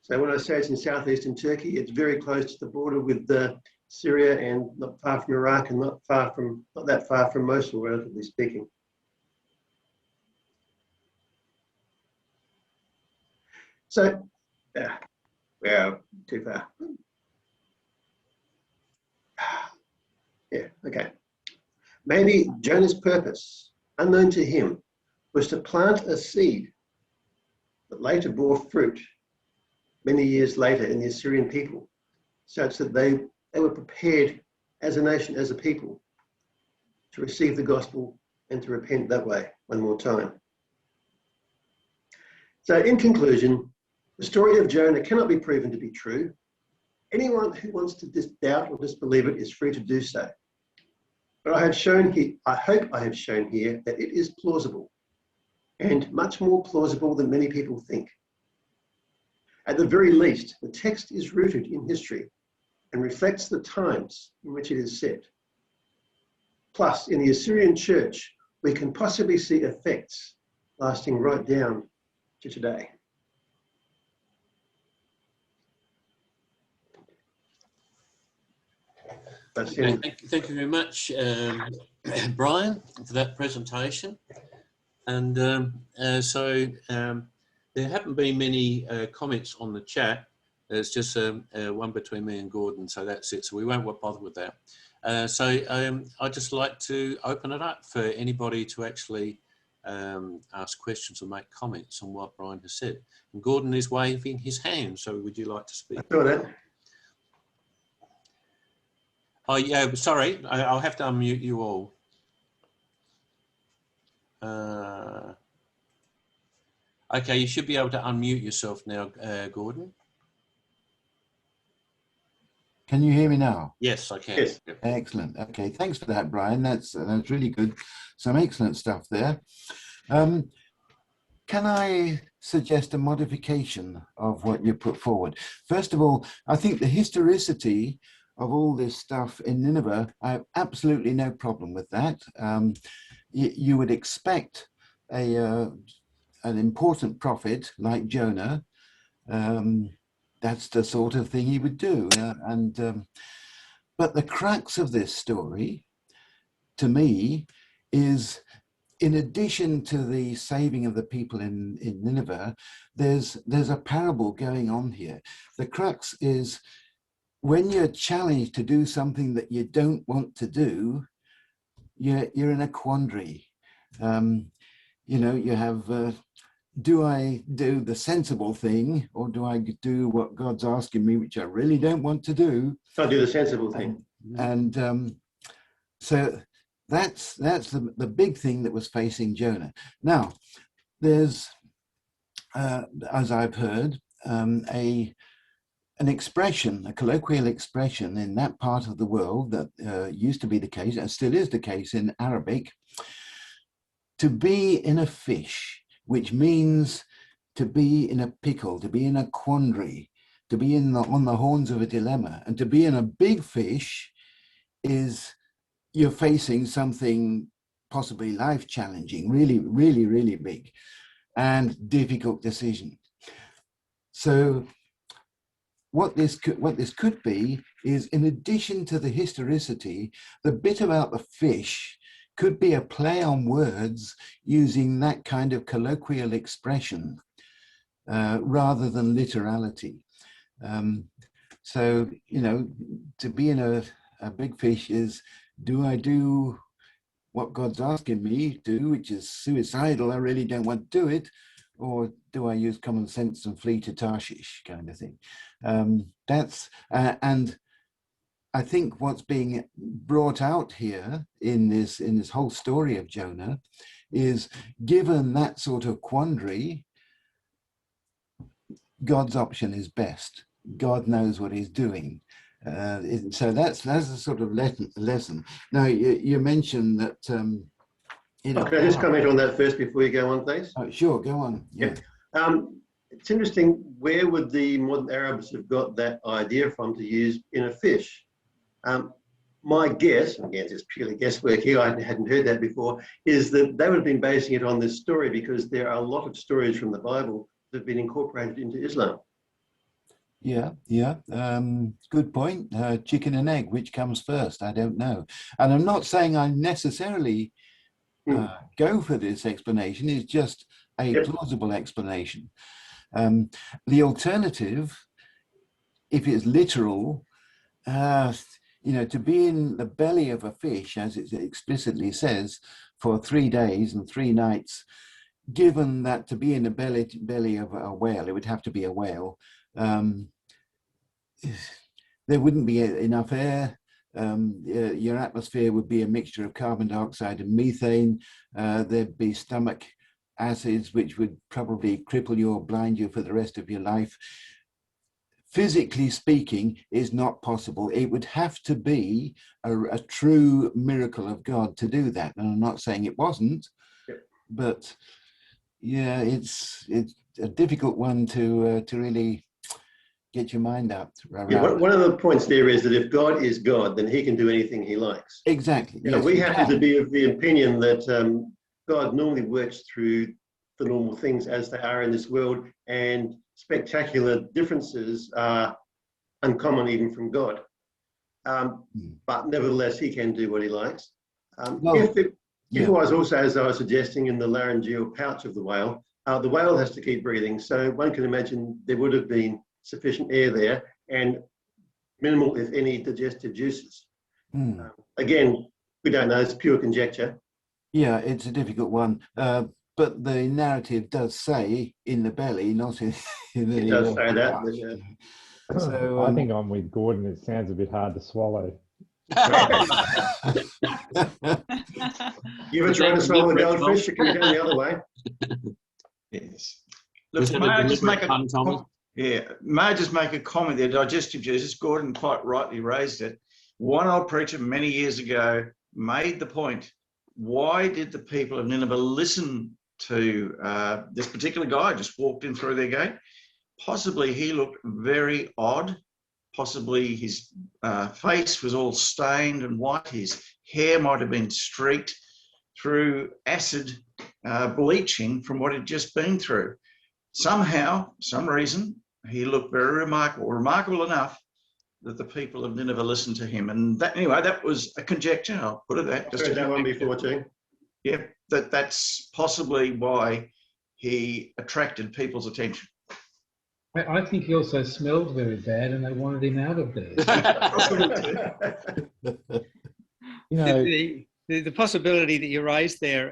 Speaker 2: So when I say it's in southeastern Turkey, it's very close to the border with Syria and not far from Iraq and not that far from Mosul, relatively speaking. So, well, too far. Yeah, okay. Maybe Jonah's purpose, unknown to him, was to plant a seed that later bore fruit many years later in the Assyrian people, such that they were prepared as a nation, as a people, to receive the gospel and to repent that way one more time. So in conclusion, the story of Jonah cannot be proven to be true. Anyone who wants to doubt or disbelieve it is free to do so. But I have shown here, I hope I have shown here, that it is plausible, and much more plausible than many people think. At the very least, the text is rooted in history and reflects the times in which it is set. Plus, in the Assyrian church, we can possibly see effects lasting right down to today.
Speaker 1: Okay, thank you very much, Brian, for that presentation. And there haven't been many comments on the chat. There's just one between me and Gordon, so that's it. So we won't bother with that. I'd just like to open it up for anybody to actually ask questions or make comments on what Brian has said. And Gordon is waving his hand, so would you like to speak?
Speaker 2: I saw that.
Speaker 1: Oh, yeah, sorry, I'll have to unmute you all. Okay, you should be able to unmute yourself now, Gordon.
Speaker 4: Can you hear me now?
Speaker 1: Yes, I can.
Speaker 2: Yes.
Speaker 4: Excellent. Okay, thanks for that, Brian. That's really good. Some excellent stuff there. Can I suggest a modification of what you put forward? First of all, I think the historicity of all this stuff in Nineveh, I have absolutely no problem with that. You would expect an important prophet like Jonah. That's the sort of thing he would do. But the crux of this story, to me, is in addition to the saving of the people in Nineveh, there's a parable going on here. The crux is when you're challenged to do something that you don't want to do, you're in a quandary. You have, do I do the sensible thing, or do I do what God's asking me, which I really don't want to do?
Speaker 2: I do the sensible thing.
Speaker 4: So that's the big thing that was facing Jonah. Now, there's, as I've heard, an expression, a colloquial expression in that part of the world that used to be the case, and still is the case in Arabic, to be in a fish, which means to be in a pickle, to be in a quandary, to be on the horns of a dilemma. And to be in a big fish is you're facing something possibly life-challenging, really, really, really big and difficult decision. So what this could be is, in addition to the historicity, the bit about the fish could be a play on words using that kind of colloquial expression rather than literality. So, to be in a big fish is, do I do what God's asking me to do, which is suicidal, I really don't want to do it, or do I use common sense and flee to Tarshish, kind of thing? And I think what's being brought out here in this whole story of Jonah is, given that sort of quandary, God's option is best. God knows what he's doing. So that's a sort of lesson. Now, you mentioned that... Can
Speaker 2: I just comment on that first before you go on, please?
Speaker 4: Oh, sure, go on. Yeah.
Speaker 2: It's interesting, where would the modern Arabs have got that idea from to use in a fish? My guess, again, it's purely guesswork here, I hadn't heard that before, is that they would have been basing it on this story because there are a lot of stories from the Bible that have been incorporated into Islam.
Speaker 4: Yeah. Good point. Chicken and egg, which comes first? I don't know. And I'm not saying I necessarily go for this explanation. It's just a plausible explanation. The alternative, if it's literal, to be in the belly of a fish, as it explicitly says, for 3 days and 3 nights, given that to be in the belly of a whale, it would have to be a whale, there wouldn't be enough air. Your atmosphere would be a mixture of carbon dioxide and methane. There'd be stomach acids, which would probably cripple you or blind you for the rest of your life. Physically speaking, is not possible. It would have to be a true miracle of God to do that. And I'm not saying it wasn't, but yeah, it's a difficult one to really get your mind up.
Speaker 2: One of the points there is that if God is God, then he can do anything he likes.
Speaker 4: Exactly. Yes,
Speaker 2: we happen to be of the opinion that God normally works through the normal things as they are in this world, and spectacular differences are uncommon even from God. But nevertheless, he can do what he likes. If it was also, as I was suggesting, in the laryngeal pouch of the whale has to keep breathing. So one can imagine there would have been sufficient air there and minimal, if any, digestive juices. Again, we don't know, it's pure conjecture.
Speaker 4: Yeah, it's a difficult one. But the narrative does say in the belly, not in the...
Speaker 2: It does say that. But,
Speaker 5: so, I think I'm with Gordon. It sounds a bit hard to swallow.
Speaker 2: You ever tried to swallow a goldfish? It can be done the other way.
Speaker 6: Yes. Look, may I just make a comment there? Digestive juices. Gordon quite rightly raised it. One old preacher many years ago made the point: why did the people of Nineveh listen to this particular guy just walked in through their gate? Possibly he looked very odd. possibly his face was all stained and white. His hair might have been streaked through acid bleaching from what he'd just been through. Somehow, some reason, he looked very remarkable, remarkable enough that the people of Nineveh listened to him. And that, anyway, that was a conjecture. I'll put it that.
Speaker 2: Just that one before too.
Speaker 6: Yeah, that's possibly why he attracted people's attention.
Speaker 7: I think he also smelled very bad and they wanted him out of there.
Speaker 5: You know,
Speaker 8: the possibility that you raised there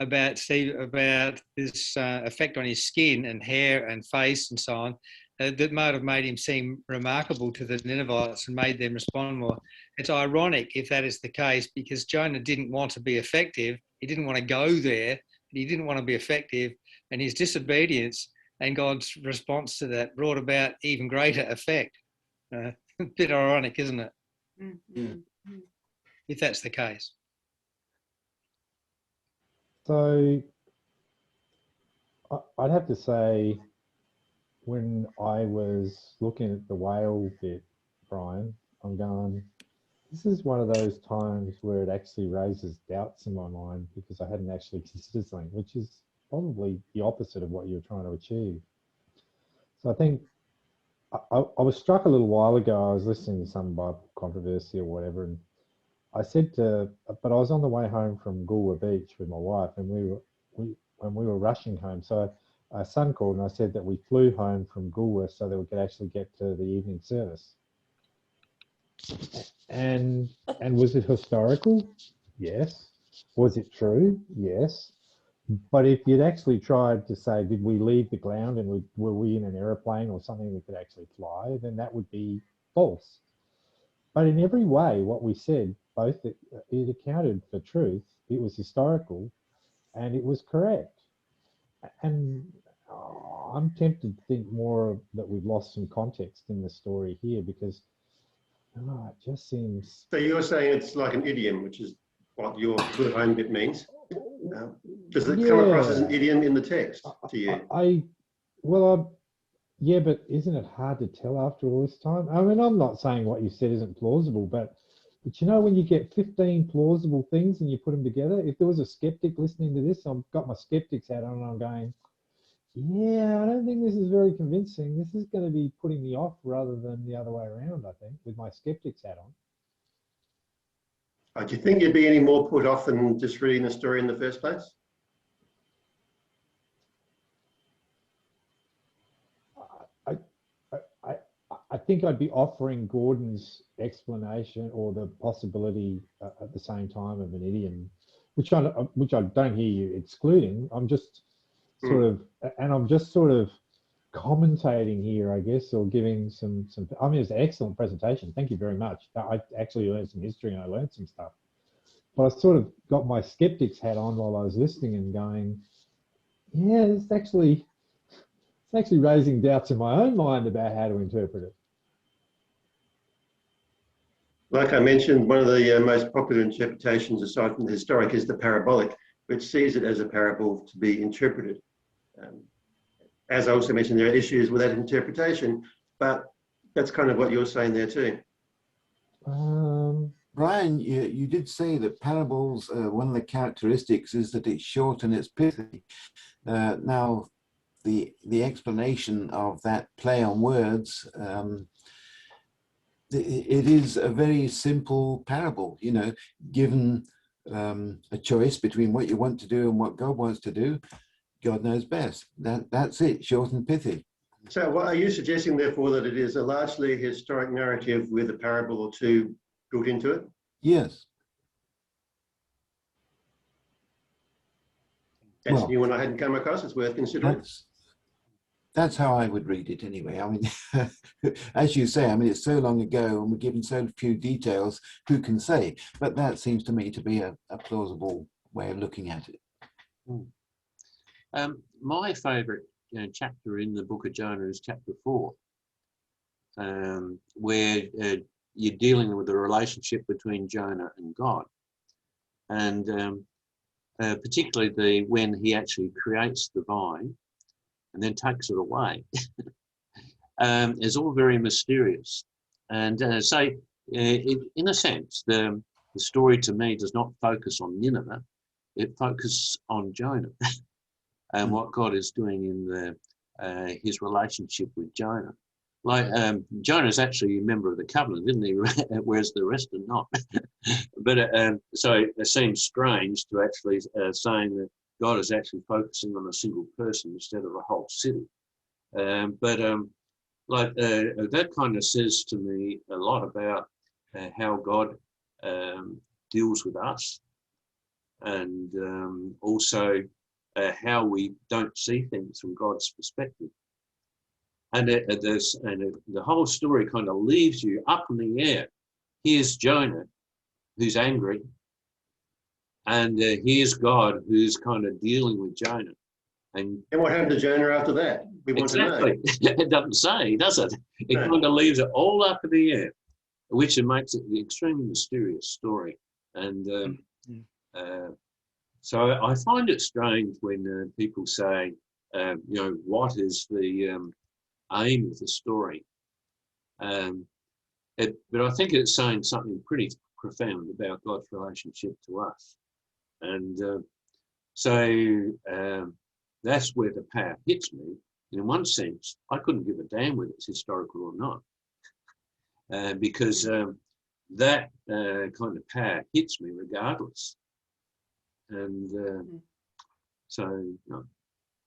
Speaker 8: about Steve, about this effect on his skin and hair and face and so on, that might have made him seem remarkable to the Ninevites and made them respond more. It's ironic if that is the case, because Jonah didn't want to be effective. He didn't want to go there. He didn't want to be effective. And his disobedience and God's response to that brought about even greater effect. A bit ironic, isn't it?
Speaker 1: Mm.
Speaker 8: If that's the case.
Speaker 5: so I'd have to say, when I was looking at the whale bit, Brian, I'm going, this is one of those times where it actually raises doubts in my mind, because I hadn't actually considered something, which is probably the opposite of what you're trying to achieve. So I think I was struck a little while ago. I was listening to some Bible controversy or whatever, and I said but I was on the way home from Goolwa Beach with my wife, and we were rushing home. So our son called and I said that we flew home from Goolwa so that we could actually get to the evening service. And was it historical? Yes. Was it true? Yes. But if you'd actually tried to say, did we leave the ground and were we in an aeroplane or something that could actually fly, then that would be false. But in every way, what we said, both it accounted for truth, it was historical, and it was correct. And I'm tempted to think more that we've lost some context in the story here, because it just seems...
Speaker 2: So you're saying it's like an idiom, which is what your good home bit means? Does it come across as an idiom in the text to you?
Speaker 5: Yeah, but isn't it hard to tell after all this time? I mean, I'm not saying what you said isn't plausible, but you know, when you get 15 plausible things and you put them together, if there was a skeptic listening to this, I've got my skeptic's hat on and I'm going, yeah, I don't think this is very convincing. This is going to be putting me off rather than the other way around, I think, with my skeptic's hat on.
Speaker 2: Do you think you'd be any more put off than just reading the story in the first place?
Speaker 5: I think I'd be offering Gordon's explanation or the possibility at the same time of an idiom, which I don't hear you excluding. I'm just sort of commentating here, I guess, or giving some. I mean, it's an excellent presentation. Thank you very much. I actually learned some history and I learned some stuff. But I sort of got my skeptic's hat on while I was listening and going, yeah, it's actually raising doubts in my own mind about how to interpret it.
Speaker 2: Like I mentioned, one of the most popular interpretations, aside from the historic, is the parabolic, which sees it as a parable to be interpreted. As I also mentioned, there are issues with that interpretation, but that's kind of what you're saying there too.
Speaker 4: Brian, you did say that parables, one of the characteristics is that it's short and it's pithy. Now, the explanation of that play on words, it is a very simple parable, you know, given a choice between what you want to do and what God wants to do. God knows best. That's it, short and pithy.
Speaker 2: So what are you suggesting, therefore, that it is a largely historic narrative with a parable or two built into it?
Speaker 4: Yes.
Speaker 2: That's a new one I hadn't come across. It's worth considering.
Speaker 4: That's how I would read it anyway. I mean, as you say, I mean, it's so long ago and we're given so few details, who can say? But that seems to me to be a plausible way of looking at it.
Speaker 1: My favourite chapter in the book of Jonah is chapter 4, where you're dealing with the relationship between Jonah and God. And particularly when he actually creates the vine and then takes it away. is all very mysterious. And in a sense, the story to me does not focus on Nineveh. It focuses on Jonah and what God is doing in his relationship with Jonah. Like Jonah's actually a member of the covenant, isn't he? Whereas the rest are not. But so it seems strange to actually saying that God is actually focusing on a single person instead of a whole city. That kind of says to me a lot about how God deals with us, and also how we don't see things from God's perspective. And the whole story kind of leaves you up in the air. Here's Jonah, who's angry, and here's God, who's kind of dealing with Jonah. And
Speaker 2: what happened to Jonah after that? We want to know.
Speaker 1: It doesn't say, does it? It kind of leaves it all up in the air, which makes it an extremely mysterious story. And so I find it strange when people say, what is the aim of the story? But I think it's saying something pretty profound about God's relationship to us. And that's where the power hits me. In one sense, I couldn't give a damn whether it's historical or not, because that kind of power hits me regardless. And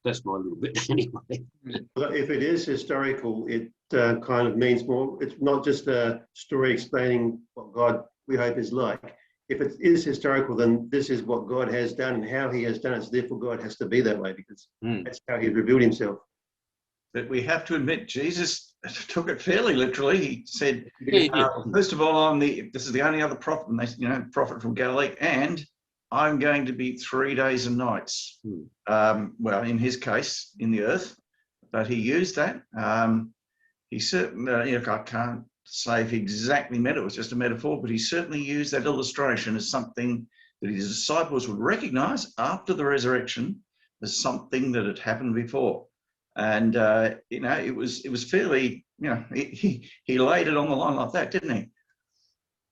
Speaker 1: that's my little bit anyway.
Speaker 2: Well, if it is historical, it kind of means more. It's not just a story explaining what God, we hope, is like. If it is historical, then this is what God has done and how he has done it. So therefore, God has to be that way, because that's how he revealed himself.
Speaker 6: But we have to admit, Jesus took it fairly literally. He said, first of all, this is the only other prophet, prophet from Galilee, and I'm going to be 3 days and nights. Well, in his case, in the earth, but he used that. He certainly, I can't say if he exactly meant it was just a metaphor, but he certainly used that illustration as something that his disciples would recognize after the resurrection as something that had happened before. And, it was fairly, he laid it on the line like that, didn't he?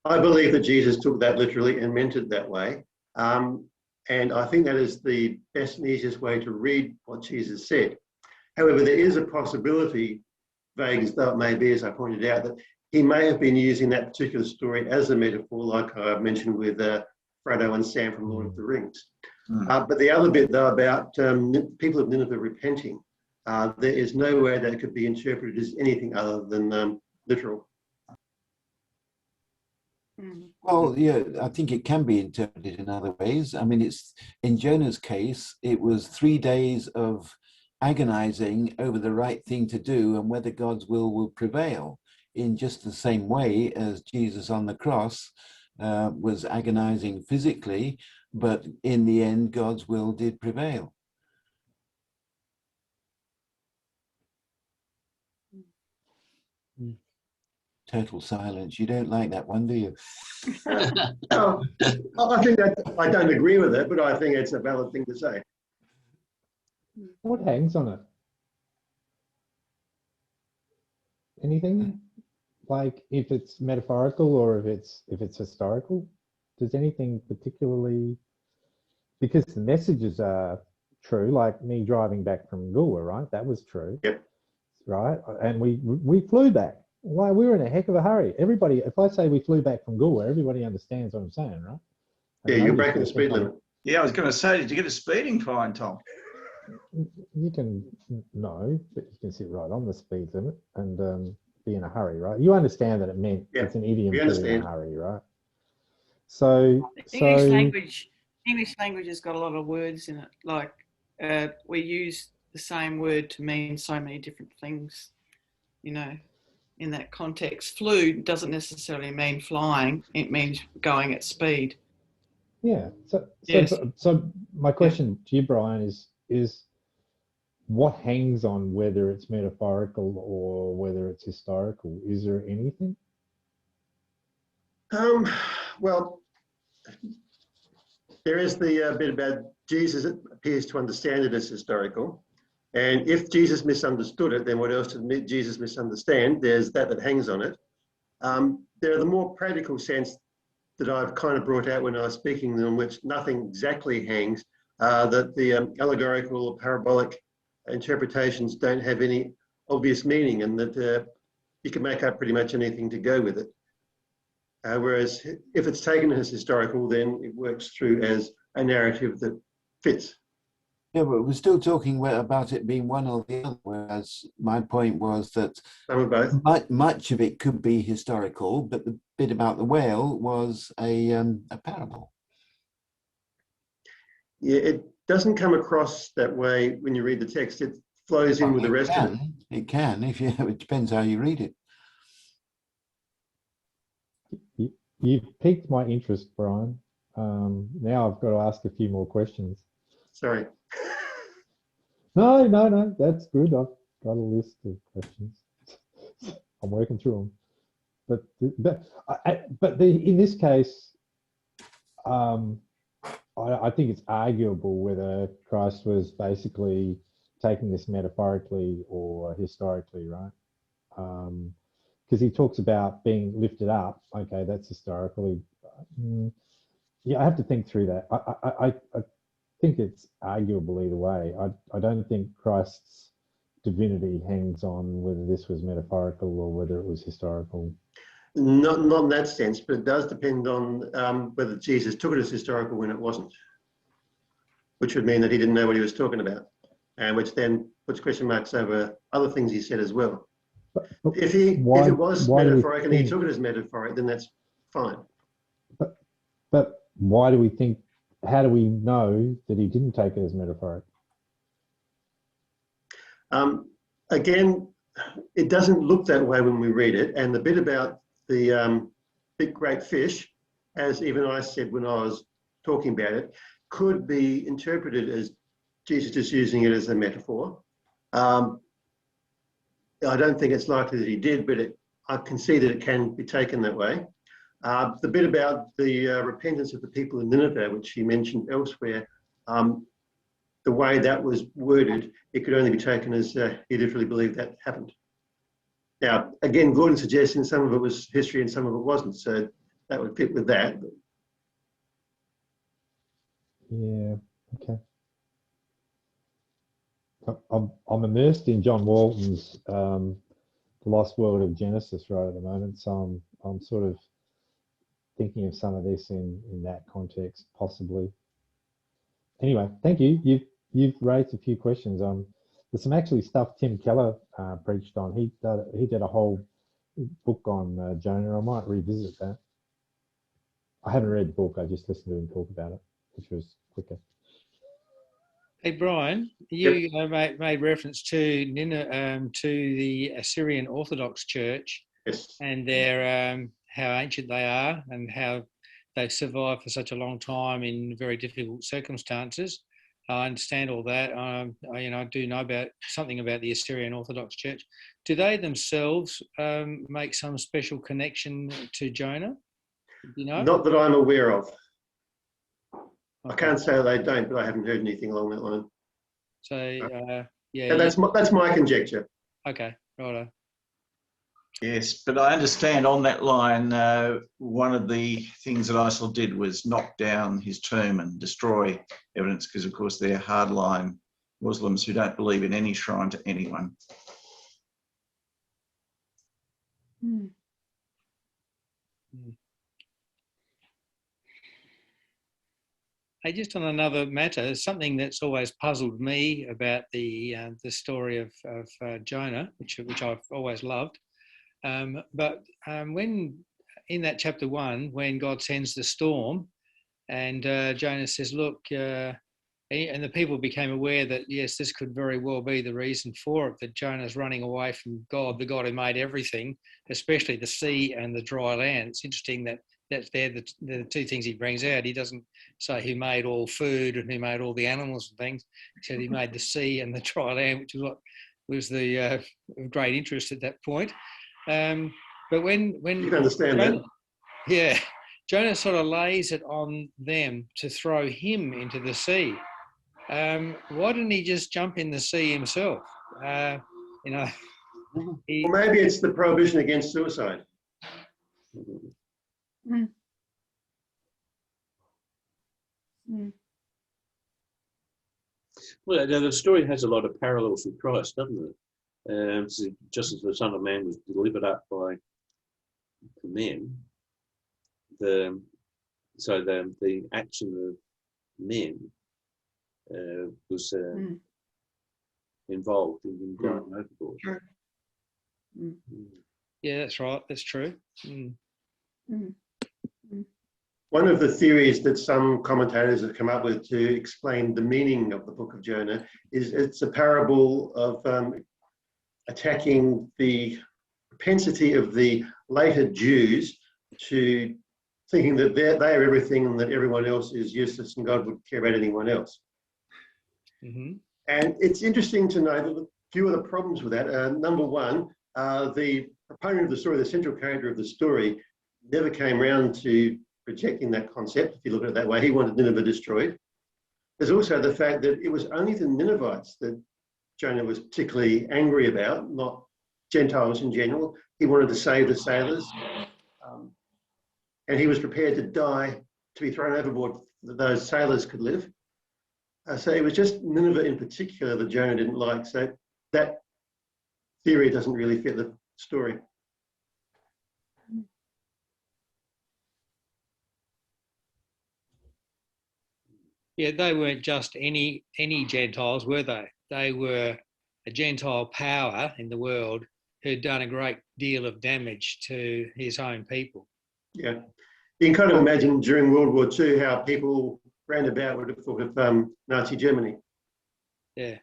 Speaker 2: I believe that Jesus took that literally and meant it that way. And I think that is the best and easiest way to read what Jesus said. However, there is a possibility, vague as though it may be, as I pointed out, that he may have been using that particular story as a metaphor, like I mentioned with Frodo and Sam from Lord of the Rings. But the other bit, though, about people of Nineveh repenting, there is no way that it could be interpreted as anything other than literal.
Speaker 4: Well, yeah, I think it can be interpreted in other ways. I mean, it's in Jonah's case, it was 3 days of agonizing over the right thing to do and whether God's will prevail, in just the same way as Jesus on the cross was agonizing physically, but in the end, God's will did prevail. Total silence. You don't like that one, do you?
Speaker 2: No, I think that I don't agree with it, but I think it's a valid thing to say.
Speaker 5: What hangs on it? Anything? Like if it's metaphorical or if it's historical? Does anything particularly, because the messages are true, like me driving back from Goolwa, right? That was true.
Speaker 2: Yep.
Speaker 5: Right? And we flew back. Why, we were in a heck of a hurry. Everybody, if I say we flew back from Goolwa, everybody understands what I'm saying, right?
Speaker 2: Yeah, you're breaking the speed limit.
Speaker 6: Yeah, I was going to say, did you get a speeding fine, Tom?
Speaker 5: You can, no, but you can sit right on the speed limit and be in a hurry, right? You understand that it meant it's an idiom to be in a hurry, right? So
Speaker 9: English language has got a lot of words in it. Like we use the same word to mean so many different things, in that context. Flew doesn't necessarily mean flying, it means going at speed.
Speaker 5: Yeah. So my question to you, Brian, is what hangs on whether it's metaphorical or whether it's historical? Is there anything?
Speaker 2: Well, there is the bit about Jesus appears to understand it as historical, And if Jesus misunderstood it, then what else did Jesus misunderstand? There's that hangs on it. There are the more practical sense that I've kind of brought out when I was speaking, on which nothing exactly hangs, that the allegorical or parabolic interpretations don't have any obvious meaning, and that you can make up pretty much anything to go with it. Whereas if it's taken as historical, then it works through as a narrative that fits.
Speaker 4: Yeah, but we're still talking about it being one or the other, whereas my point was that
Speaker 2: Some of both.
Speaker 4: much of it could be historical, but the bit about the whale was a parable.
Speaker 2: Yeah, it doesn't come across that way when you read the text. It flows in with the rest of it.
Speaker 4: It can, if you. It depends how you read it.
Speaker 5: You've piqued my interest, Brian. Now I've got to ask a few more questions.
Speaker 2: Sorry.
Speaker 5: No, that's good. I've got a list of questions. I'm working through them. But in this case, I think it's arguable whether Christ was basically taking this metaphorically or historically, right? Because he talks about being lifted up. Okay, that's historically. Yeah, I have to think through that. I think it's arguable either way. I don't think Christ's divinity hangs on whether this was metaphorical or whether it was historical.
Speaker 2: Not in that sense, but it does depend on whether Jesus took it as historical when it wasn't, which would mean that he didn't know what he was talking about, and which then puts question marks over other things he said as well. If it was metaphoric and he took it as metaphoric, then that's fine.
Speaker 5: But why do we think? How do we know that he didn't take it as metaphoric?
Speaker 2: Again, it doesn't look that way when we read it, and the bit about the big great fish, as even I said when I was talking about it, could be interpreted as Jesus just using it as a metaphor. I don't think it's likely that he did, but I can see that it can be taken that way. The bit about the repentance of the people in Nineveh, which he mentioned elsewhere, the way that was worded, it could only be taken as he literally believed that happened. Now, again, Gordon suggesting some of it was history and some of it wasn't, so that would fit with that.
Speaker 5: Yeah, okay. I'm immersed in John Walton's The Lost World of Genesis right at the moment, so I'm sort of thinking of some of this in that context, possibly. Anyway, thank you. You've raised a few questions. There's some actually stuff Tim Keller preached on. He did a whole book on Jonah. I might revisit that. I haven't read the book. I just listened to him talk about it, which was quicker.
Speaker 8: Hey Brian, you made reference to the Assyrian Orthodox Church,
Speaker 2: Yes.
Speaker 8: and their how ancient they are and how they've survived for such a long time in very difficult circumstances. I understand all that. I do know about something about the Assyrian Orthodox Church. Do they themselves make some special connection to Jonah? You know?
Speaker 2: Not that I'm aware of. Okay. I can't say they don't, but I haven't heard anything along that line.
Speaker 8: So
Speaker 2: yeah, that's my conjecture.
Speaker 8: Okay, righto.
Speaker 6: Yes, but I understand on that line, one of the things that ISIL did was knock down his tomb and destroy evidence because, of course, they're hardline Muslims who don't believe in any shrine to anyone.
Speaker 8: Hey, just on another matter, something that's always puzzled me about the story of Jonah, which I've always loved. But when in that chapter 1, when God sends the storm, and Jonah says, "Look," and the people became aware that yes, this could very well be the reason for it, that Jonah's running away from God, the God who made everything, especially the sea and the dry land. It's interesting that they're the two things he brings out. He doesn't say who made all food and who made all the animals and things. He said he made the sea and the dry land, which is what was the great interest at that point. But when
Speaker 2: you can understand
Speaker 8: Jonah,
Speaker 2: that.
Speaker 8: Yeah, Jonah sort of lays it on them to throw him into the sea. why didn't he just jump in the sea himself? You know,
Speaker 2: Or maybe it's the prohibition against suicide.
Speaker 9: Mm. Mm.
Speaker 1: Well, the story has a lot of parallels with Christ, doesn't it? Just as the Son of Man was delivered up by men, the action of men was involved in going overboard.
Speaker 9: Sure. Mm.
Speaker 8: Yeah, that's right. That's true. Mm.
Speaker 9: Mm.
Speaker 2: One of the theories that some commentators have come up with to explain the meaning of the book of Jonah is it's a parable of attacking the propensity of the later Jews to thinking that they are everything and that everyone else is useless and God would care about anyone else.
Speaker 8: Mm-hmm.
Speaker 2: And it's interesting to know that a few of the problems with that. Number one, the proponent of the story, the central character of the story, never came round to rejecting that concept. If you look at it that way, he wanted Nineveh destroyed. There's also the fact that it was only the Ninevites that Jonah was particularly angry about, not Gentiles in general. He wanted to save the sailors. And he was prepared to die, to be thrown overboard, so that those sailors could live. So it was just Nineveh in particular that Jonah didn't like. So that theory doesn't really fit the story.
Speaker 8: Yeah, they weren't just any Gentiles, were they? They were a Gentile power in the world who'd done a great deal of damage to his own people.
Speaker 2: Yeah. You can kind of imagine during World War II how people round about would have thought of Nazi Germany.
Speaker 8: Yeah,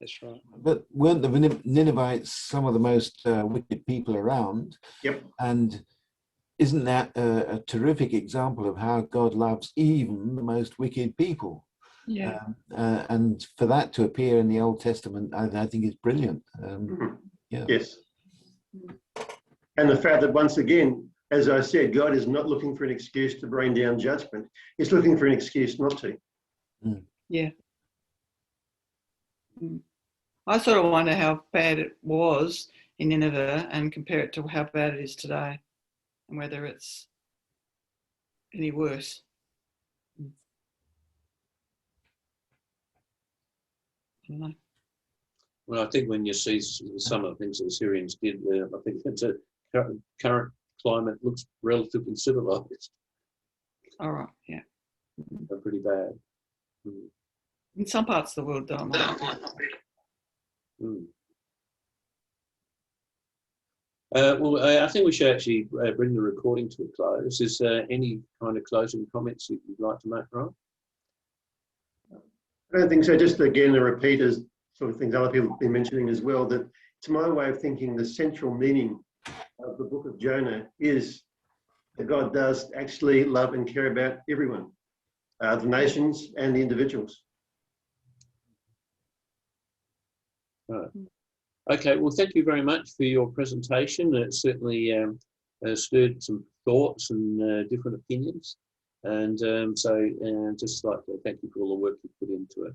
Speaker 8: that's right.
Speaker 4: But weren't the Ninevites some of the most wicked people around?
Speaker 2: Yep.
Speaker 4: And isn't that a terrific example of how God loves even the most wicked people?
Speaker 9: Yeah.
Speaker 4: And for that to appear in the Old Testament, I think is brilliant. Yeah.
Speaker 2: Yes. And the fact that, once again, as I said, God is not looking for an excuse to bring down judgment. He's looking for an excuse not to.
Speaker 9: Yeah. I sort of wonder how bad it was in Nineveh and compare it to how bad it is today and whether it's any worse. I don't know.
Speaker 1: Well, I think when you see some of the things that the Syrians did, I think it's a current climate looks relatively civilized.
Speaker 9: All right, yeah.
Speaker 1: They're pretty bad.
Speaker 9: In some parts of the world, though.
Speaker 1: Well, I think we should actually bring the recording to a close. Is there any kind of closing comments that you'd like to make, Ryan?
Speaker 2: I don't think so. Just again, a repeat as sort of things other people have been mentioning as well, that to my way of thinking, the central meaning of the book of Jonah is that God does actually love and care about everyone, the nations and the individuals.
Speaker 1: Right. Okay, well, thank you very much for your presentation. It certainly stirred some thoughts and different opinions. And so just like to thank you for all the work you put into it.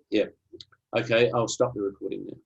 Speaker 1: Yeah. Okay, I'll stop the recording now.